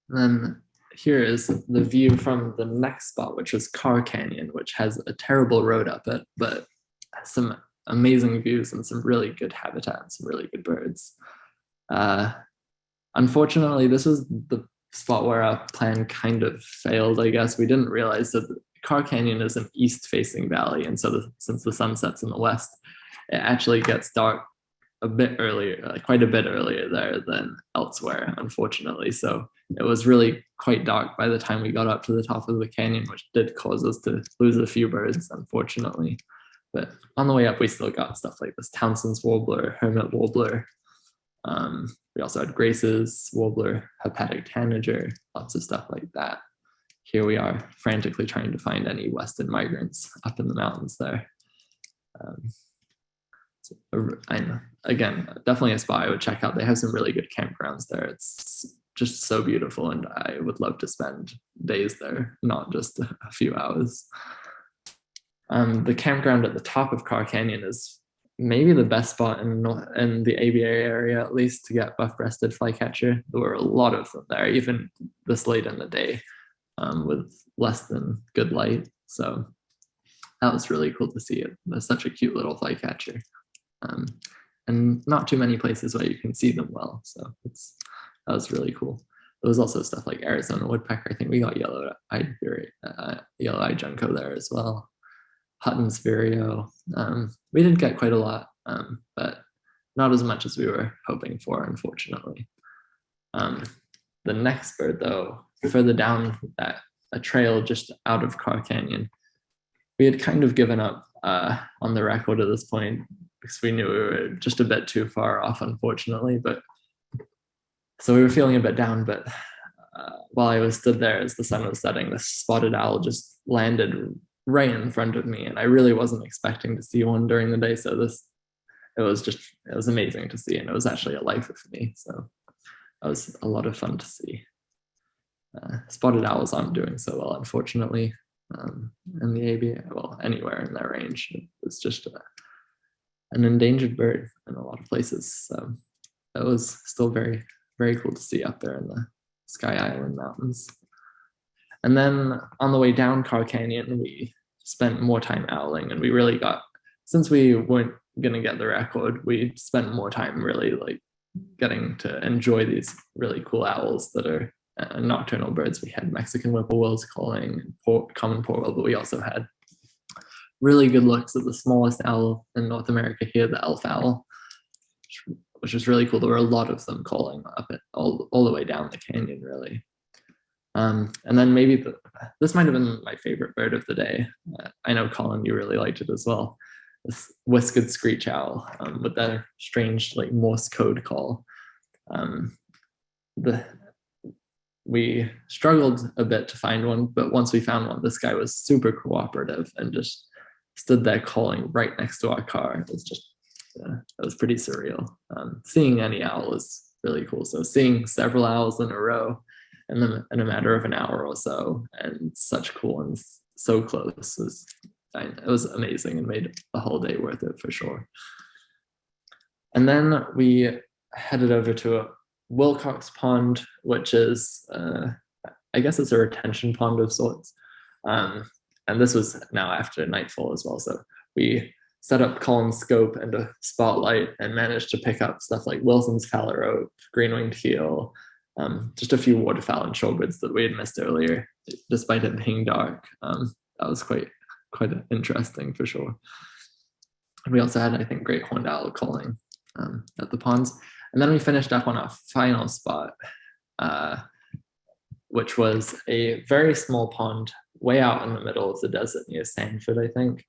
Then here is the view from the next spot, which was Carr Canyon, which has a terrible road up it, but some amazing views and some really good habitat and some really good birds. Unfortunately, this was the spot where our plan kind of failed, I guess. We didn't realize that Carr Canyon is an east-facing valley, and so since the sun sets in the west, it actually gets dark a bit earlier, quite a bit earlier there than elsewhere, unfortunately. So it was really quite dark by the time we got up to the top of the canyon, which did cause us to lose a few birds, unfortunately. But on the way up, we still got stuff like this Townsend's warbler, hermit warbler. We also had Grace's warbler, hepatic tanager, lots of stuff like that. Here we are frantically trying to find any western migrants up in the mountains there. I know, again, definitely a spot I would check out. They have some really good campgrounds there. It's just so beautiful, and I would love to spend days there, not just a few hours. The campground at the top of Carr Canyon is maybe the best spot in the ABA area, at least, to get buff-breasted flycatcher. There were a lot of them there, even this late in the day, with less than good light. So that was really cool to see. It was such a cute little flycatcher. And not too many places where you can see them well. So that was really cool. There was also stuff like Arizona woodpecker. I think we got yellow-eyed junco there as well. Hutton's vireo. We did get quite a lot, but not as much as we were hoping for, unfortunately. The next bird, though, further down a trail just out of Carr Canyon, we had kind of given up on the record at this point because we knew we were just a bit too far off, unfortunately. But so we were feeling a bit down. But while I was stood there as the sun was setting, this spotted owl just landed right in front of me, and I really wasn't expecting to see one during the day. So it was amazing to see, and it was actually a lifer for me. So that was a lot of fun to see. Spotted owls aren't doing so well, unfortunately, in the ABA, well, anywhere in their range. It's just an endangered bird in a lot of places. So that was still very, very cool to see up there in the Sky Island Mountains. And then on the way down Carr Canyon, we spent more time owling, and we really since we weren't going to get the record, we spent more time really like getting to enjoy these really cool owls that are nocturnal birds. We had Mexican whippoorwills calling, common porwell, but we also had really good looks at the smallest owl in North America here, the elf owl, which was really cool. There were a lot of them calling up it all the way down the canyon, really. And then maybe this might have been my favorite bird of the day. I know, Colin, you really liked it as well. this whiskered screech owl with their strange like Morse code call. We struggled a bit to find one, but once we found one, this guy was super cooperative and just stood there calling right next to our car. It was just, it was pretty surreal. Seeing any owl is really cool. So seeing several owls in a row and then in a matter of an hour or so, and such cool ones so close, it was amazing and made the whole day worth it for sure. And then we headed over to a Wilcox Pond, which is, I guess it's a retention pond of sorts. And this was now after nightfall as well. So we set up Colin's scope and a spotlight and managed to pick up stuff like Wilson's phalarope, green-winged teal, just a few waterfowl and shorebirds that we had missed earlier, despite it being dark. That was quite interesting for sure. And we also had, I think, great horned owl calling at the ponds. And then we finished up on our final spot, which was a very small pond way out in the middle of the desert near Sanford, I think.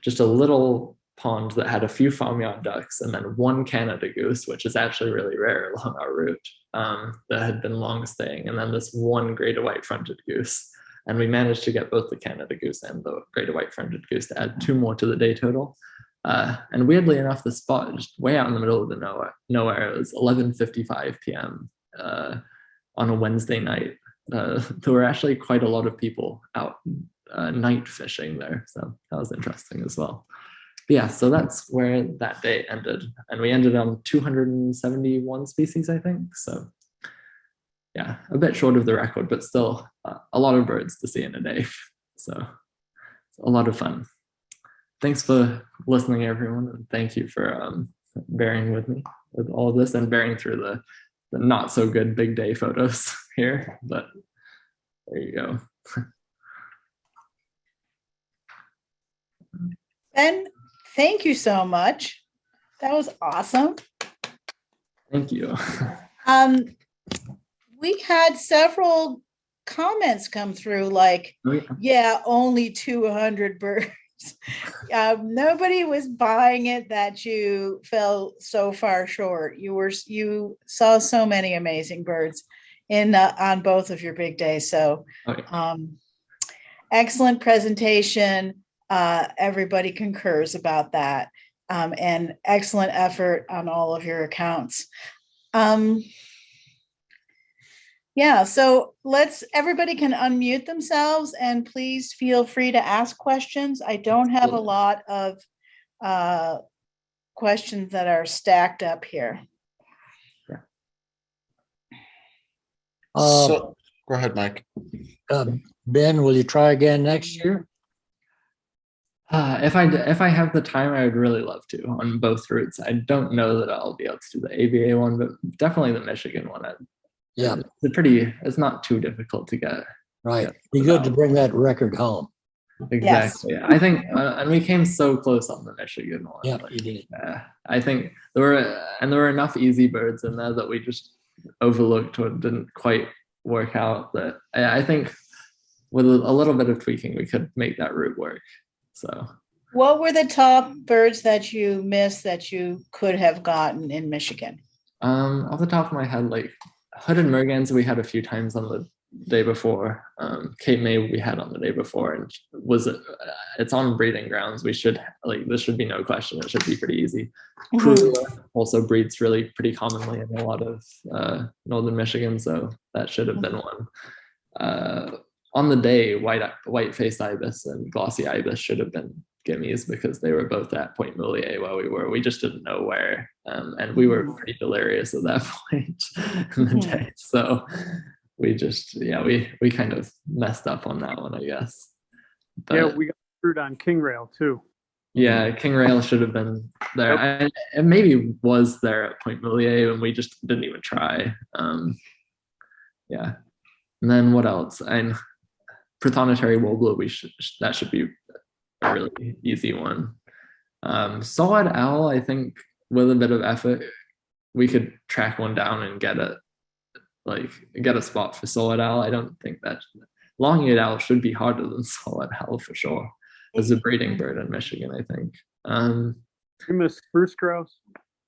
Just a little pond that had a few farmyard ducks and then one Canada goose, which is actually really rare along our route, that had been long staying, and then this one greater white-fronted goose. And we managed to get both the Canada goose and the greater white-fronted goose to add 2 more to the day total. And weirdly enough, the spot just way out in the middle of the nowhere, it was 11:55 p.m. On a Wednesday night. There were actually quite a lot of people out night fishing there, so that was interesting as well. But yeah, so that's where that day ended, and we ended on 271 species, I think. So yeah, a bit short of the record, but still a lot of birds to see in a day. So it's a lot of fun. Thanks for listening, everyone, and thank you for bearing with me with all of this and bearing through the not so good big day photos here, but there you go.
Ben, thank you so much. That was awesome.
Thank you.
We had several comments come through like,
Oh,
yeah, only 200 birds. Nobody was buying it that you fell so far short. You saw so many amazing birds on both of your big days. So excellent presentation. Everybody concurs about that. And excellent effort on all of your accounts. Yeah, so everybody can unmute themselves and please feel free to ask questions. I don't have a lot of questions that are stacked up here.
So go ahead, Mike.
Ben, will you try again next year?
If I have the time, I would really love to on both routes. I don't know that I'll be able to do the ABA one, but definitely the Michigan one.
Yeah,
it's not too difficult to get.
right. Be good to bring that record home.
Exactly.
Yes.
I think, and we came so close on the Michigan one.
Yeah, you did.
I think there were enough easy birds in there that we just overlooked or didn't quite work out. That I think with a little bit of tweaking, we could make that route work. So,
what were the top birds that you missed that you could have gotten in Michigan?
Off the top of my head, like hooded mergans, we had a few times on the day before. Cape May we had on the day before, and it's on breeding grounds. This should be no question. It should be pretty easy. Kurula also breeds really pretty commonly in a lot of northern Michigan, so that should have been one. On the day, white-faced ibis and glossy ibis should have been gimmies because they were both at Point Moulier where we were. We just didn't know where, and we were pretty delirious at that point in the day. So we just, we kind of messed up on that one, I guess. But,
yeah, we got screwed on King Rail too.
Yeah, King Rail should have been there. It maybe was there at Point Moulier and we just didn't even try. Yeah. And then what else? And Prothonotary warbler, that should be a really easy one. Solid owl, I think with a bit of effort, we could track one down and get a spot for solid owl. I don't think that long-eared owl should be harder than solid owl for sure. was a breeding bird in Michigan, I think.
You missed spruce grouse.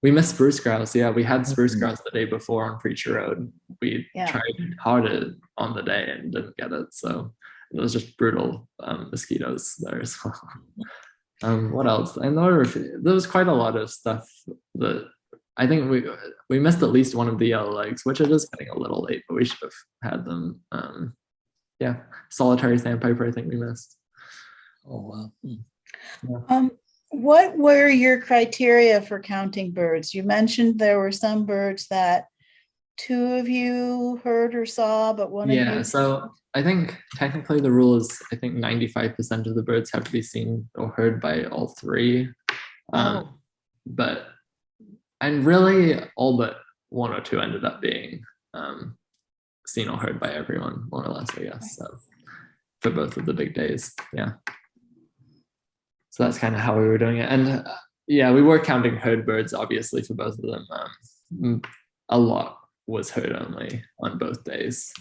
We missed spruce grouse. Yeah, we had spruce grouse the day before on Preacher Road. We
Yeah.
tried harder on the day and didn't get it. So it was just brutal mosquitoes there as well. What else? I know there was quite a lot of stuff that I think we missed at least one of the yellow legs, which it is getting a little late, but we should have had them. Yeah, solitary sandpiper, I think we missed.
Oh, wow.
Yeah.
What were your criteria for counting birds? You mentioned there were some birds that two of you heard or saw, but one of you.
Yeah, so I think technically the rule is I think 95% of the birds have to be seen or heard by all three. But and really all but one or two ended up being seen or heard by everyone, more or less, I guess. So for both of the big days, yeah. So that's kind of how we were doing it. And yeah, we were counting heard birds, obviously, for both of them. A lot was heard only on both days.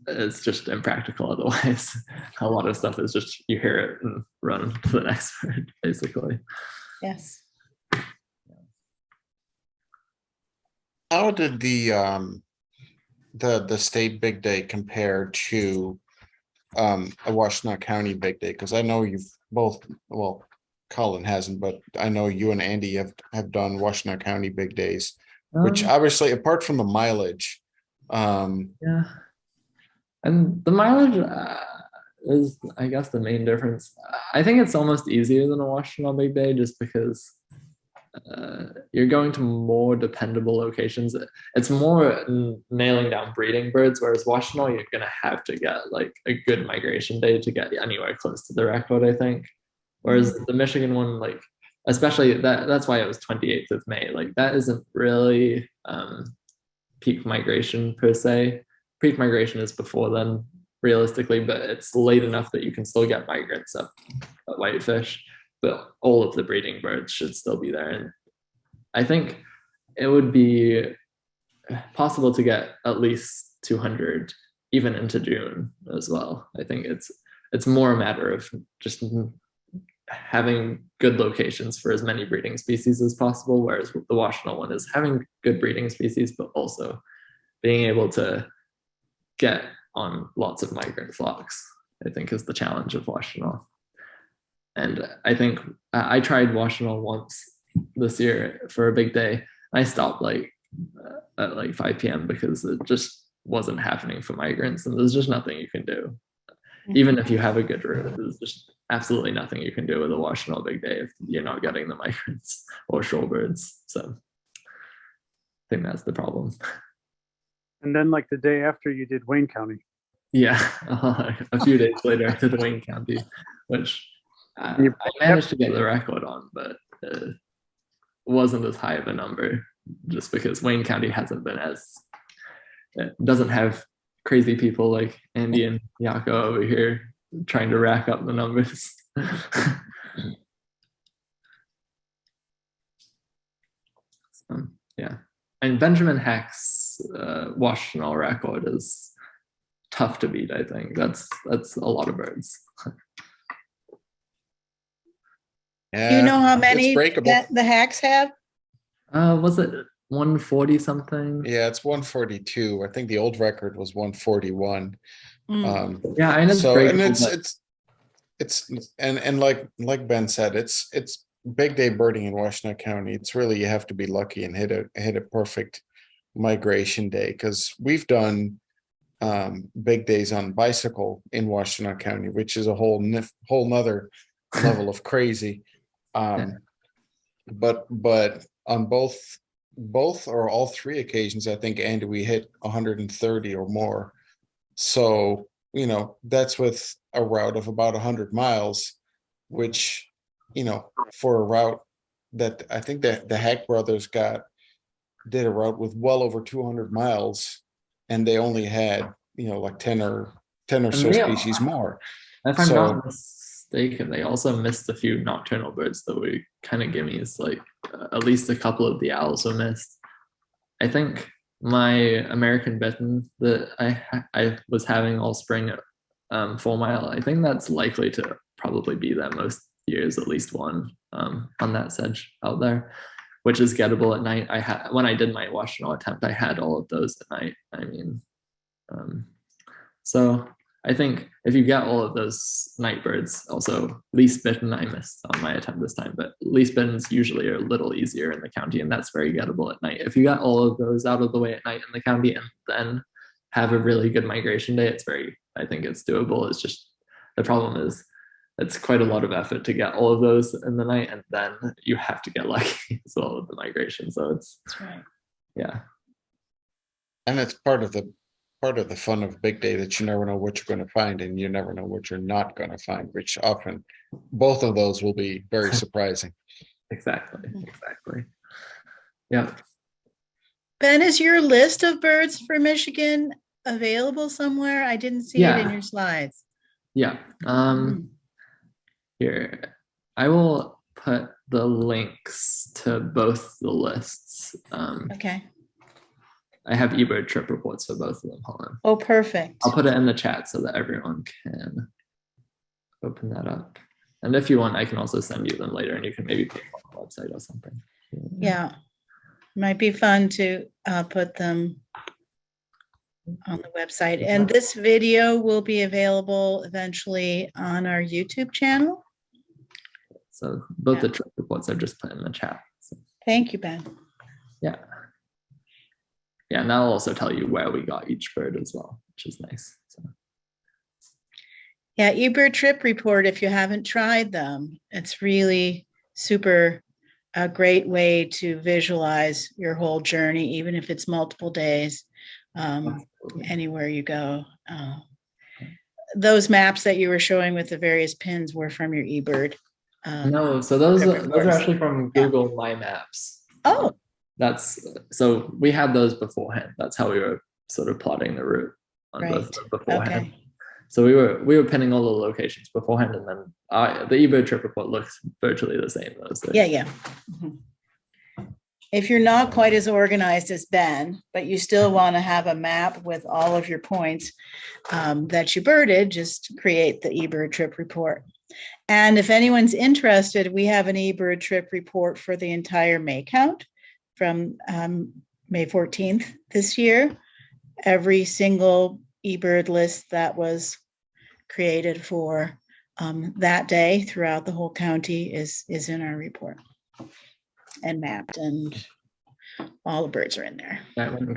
It's just impractical otherwise. A lot of stuff is just you hear it and run to the next bird, basically.
Yes.
How did the state big day compare to a Washtenaw County big day? Because I know you've both, well, Colin hasn't, but I know you and Andy have done Washtenaw County big days, which obviously, apart from the mileage,
yeah, and the mileage is, I guess, the main difference. I think it's almost easier than a Washtenaw big day, just because you're going to more dependable locations. It's more nailing down breeding birds, whereas Washtenaw, you're going to have to get like a good migration day to get anywhere close to the record, I think. Whereas the Michigan one, like, especially that's why it was 28th of May. Like, that isn't really peak migration per se. Peak migration is before then, realistically, but it's late enough that you can still get migrants up at Whitefish. But all of the breeding birds should still be there. And I think it would be possible to get at least 200 even into June as well. I think it's more a matter of just having good locations for as many breeding species as possible, whereas the Washtenaw one is having good breeding species, but also being able to get on lots of migrant flocks, I think, is the challenge of Washtenaw. And I think I tried Washtenaw once this year for a big day. I stopped at like 5 p.m. because it just wasn't happening for migrants, and there's just nothing you can do. Even if you have a good route, there's just absolutely nothing you can do with a Washtenaw big day if you're not getting the migrants or shorebirds. So I think that's the problem.
And then like the day after you did Wayne County.
Yeah, a few days later I did Wayne County, which I managed to get the record on, but it wasn't as high of a number just because Wayne County hasn't been it doesn't have crazy people like Andy and Yako over here trying to rack up the numbers. Yeah, and Benjamin Heck's Washtenaw record is tough to beat. I think that's a lot of birds.
Yeah,
Do you know how
it's
many
breakable.
that the hacks have?
Was it 140 something?
Yeah, it's 142. I think the old record was 141.
Yeah, I know.
So and it's and like Ben said, it's big day birding in Washtenaw County. It's really, you have to be lucky and hit a perfect migration day, because we've done big days on bicycle in Washtenaw County, which is a whole nother level of crazy. But on both or all three occasions, I think, Andy, we hit 130 or more. So, that's with a route of about 100 miles, which, for a route that I think that the Hack brothers did a route with well over 200 miles, and they only had, like 10 or so species more.
If I'm not mistaken, they also missed a few nocturnal birds that were kind of gimmies, like at least a couple of the owls were missed. I think my American bittern that I was having all spring at 4 Mile, I think that's likely to probably be there most years, at least one on that sedge out there, which is gettable at night. When I did my Washtenaw attempt, I had all of those at night. I mean, so I think if you get all of those night birds, also least bitten, I missed on my attempt this time, but least bittens usually are a little easier in the county, and that's very gettable at night. If you got all of those out of the way at night in the county and then have a really good migration day, I think it's doable. It's just, the problem is it's quite a lot of effort to get all of those in the night, and then you have to get lucky as well with the migration. So it's,
That's right.
yeah.
And it's part of the fun of big day, that you never know what you're going to find, and you never know what you're not going to find, which often both of those will be very surprising.
Exactly. Yeah.
Ben, is your list of birds for Michigan available somewhere? I didn't see it in your slides.
Yeah. Here, I will put the links to both the lists.
Okay.
I have eBird trip reports for both of them. Hold on.
Oh, perfect.
I'll put it in the chat so that everyone can open that up. And if you want, I can also send you them later, and you can maybe put them on the website or something.
Yeah. Might be fun to put them on the website. And this video will be available eventually on our YouTube channel.
So both the trip reports I've just put in the chat. So,
thank you, Ben.
Yeah. Yeah, and that'll also tell you where we got each bird as well, which is nice. So.
Yeah, eBird Trip Report, if you haven't tried them, it's really super a great way to visualize your whole journey, even if it's multiple days, anywhere you go. Those maps that you were showing with the various pins were from your eBird.
No, so those are actually from Google My Maps.
Oh.
So we had those beforehand. That's how we were sort of plotting the route on both of them beforehand.
Okay.
So we were pinning all the locations beforehand, and then the eBird trip report looks virtually the same though. So.
Yeah. Mm-hmm. If you're not quite as organized as Ben, but you still want to have a map with all of your points that you birded, just create the eBird trip report. And if anyone's interested, we have an eBird trip report for the entire May count from May 14th this year. Every single eBird list that was created for that day throughout the whole county is in our report and mapped, and all the birds are in there. I
went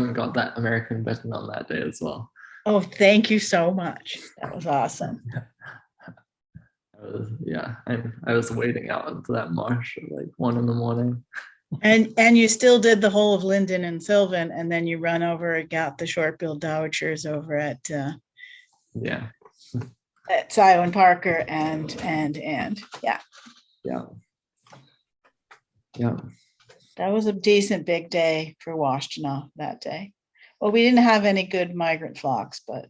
and got that American button on that day as well.
Oh, thank you so much. That was awesome.
I was waiting out into that marsh at like 1 a.m.
And you still did the whole of Linden and Sylvan, and then you run over and got the short-billed dowagers over at Scio and Parker and that was a decent big day for Washtenaw that day. Well, we didn't have any good migrant flocks, but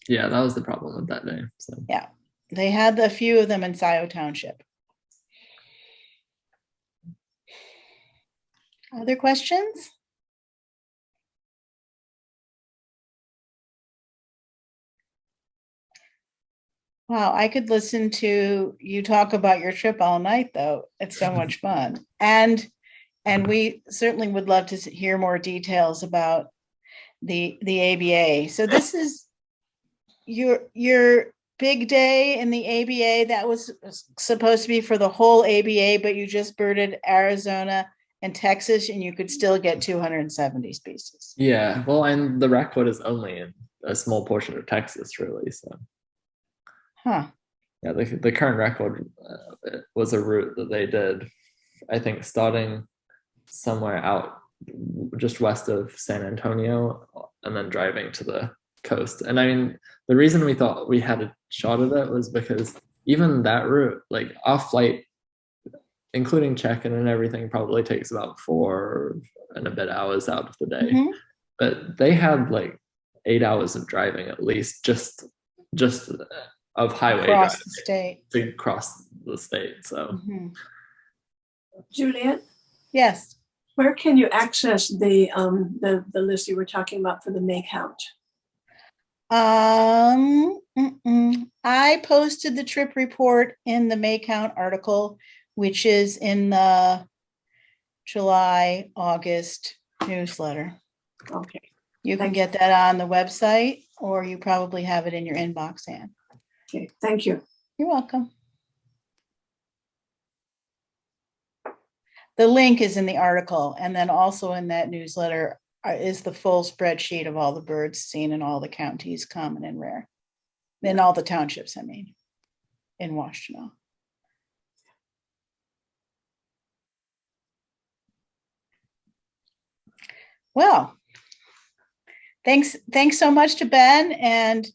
yeah, that was the problem with that day. So
yeah, they had a few of them in Scio Township. Other questions? Wow, I could listen to you talk about your trip all night, though. It's so much fun. And we certainly would love to hear more details about the ABA. So this is your big day in the ABA. That was supposed to be for the whole ABA, but you just birded Arizona and Texas, and you could still get 270 species.
Yeah, well, and the record is only in a small portion of Texas, really. So,
yeah,
the current record was a route that they did, I think, starting somewhere out just west of San Antonio, and then driving to the coast. And I mean, the reason we thought we had a shot at it was because even that route, like our flight, including check-in and everything, probably takes about 4 and a bit hours out of the day. Mm-hmm. But they had like 8 hours of driving at least, just of highway
across
driving
the state.
To cross the state. So,
Juliet,
yes,
where can you access the list you were talking about for the May count?
I I posted the trip report in the May Count article, which is in the July, August newsletter.
Okay,
You can
Thank
get that on the website, or you probably have it in your inbox, Ann.
okay, thank you.
You're welcome. The link is in the article, and then also in that newsletter is the full spreadsheet of all the birds seen in all the counties, common and rare. In all the townships, I mean, in Washtenaw. Well, thanks so much to Ben and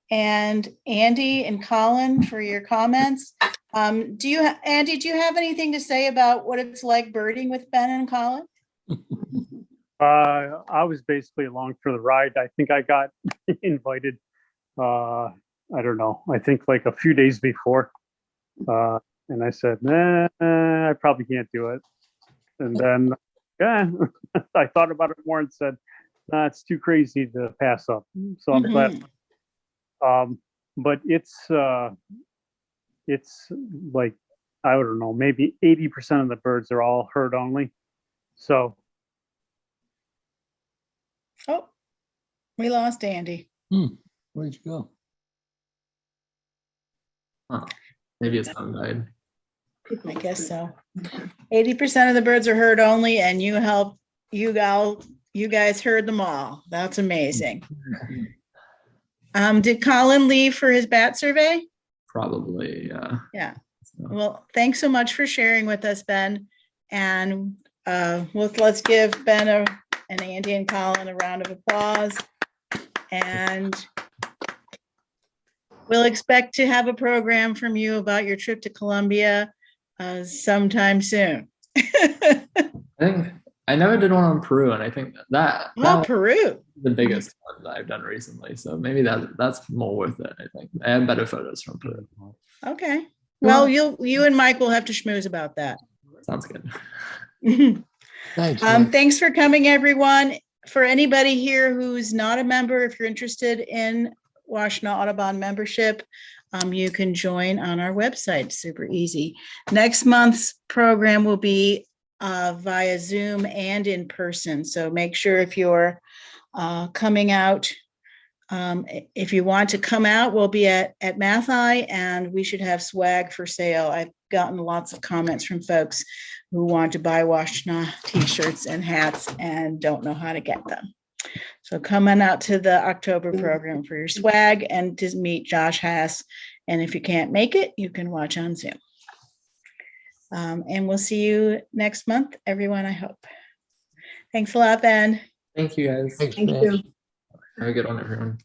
Andy and Colin for your comments. Andy, do you have anything to say about what it's like birding with Ben and Colin?
I was basically along for the ride. I think I got invited. I don't know. I think like a few days before, and I said, "Nah, I probably can't do it." And then, yeah, I thought about it more and said, "Nah, it's too crazy to pass up." So I'm glad. But it's like, I don't know, maybe 80% of the birds are all herd only. So.
Oh, we lost Andy.
Where'd you go?
Huh. Maybe his phone died.
I guess so. 80% of the birds are herd only, and you guys heard them all. That's amazing. Did Colin leave for his bat survey?
Probably, yeah.
Yeah.
So,
Well, thanks so much for sharing with us, Ben. And let's give Ben and Andy and Colin a round of applause. And we'll expect to have a program from you about your trip to Colombia sometime soon.
I think I never did one on Peru, and I think that was
Peru.
the biggest one that I've done recently. So maybe that's more worth it. I think I have better photos from Peru.
Okay. Well, you and Mike will have to schmooze about that.
Sounds good.
Thanks. Mike.
Thanks for coming, everyone. For anybody here who's not a member, if you're interested in Washtenaw Audubon membership, you can join on our website. Super easy. Next month's program will be via Zoom and in person. So make sure if you're coming out, if you want to come out, we'll be at Mathi, and we should have swag for sale. I've gotten lots of comments from folks who want to buy Washtenaw t-shirts and hats and don't know how to get them. So come on out to the October program for your swag and to meet Josh Haas. And if you can't make it, you can watch on Zoom. And we'll see you next month, everyone, I hope. Thanks a lot, Ben.
Thank you, guys.
Thanks,
Thank
Ben.
you.
Have a good one, everyone.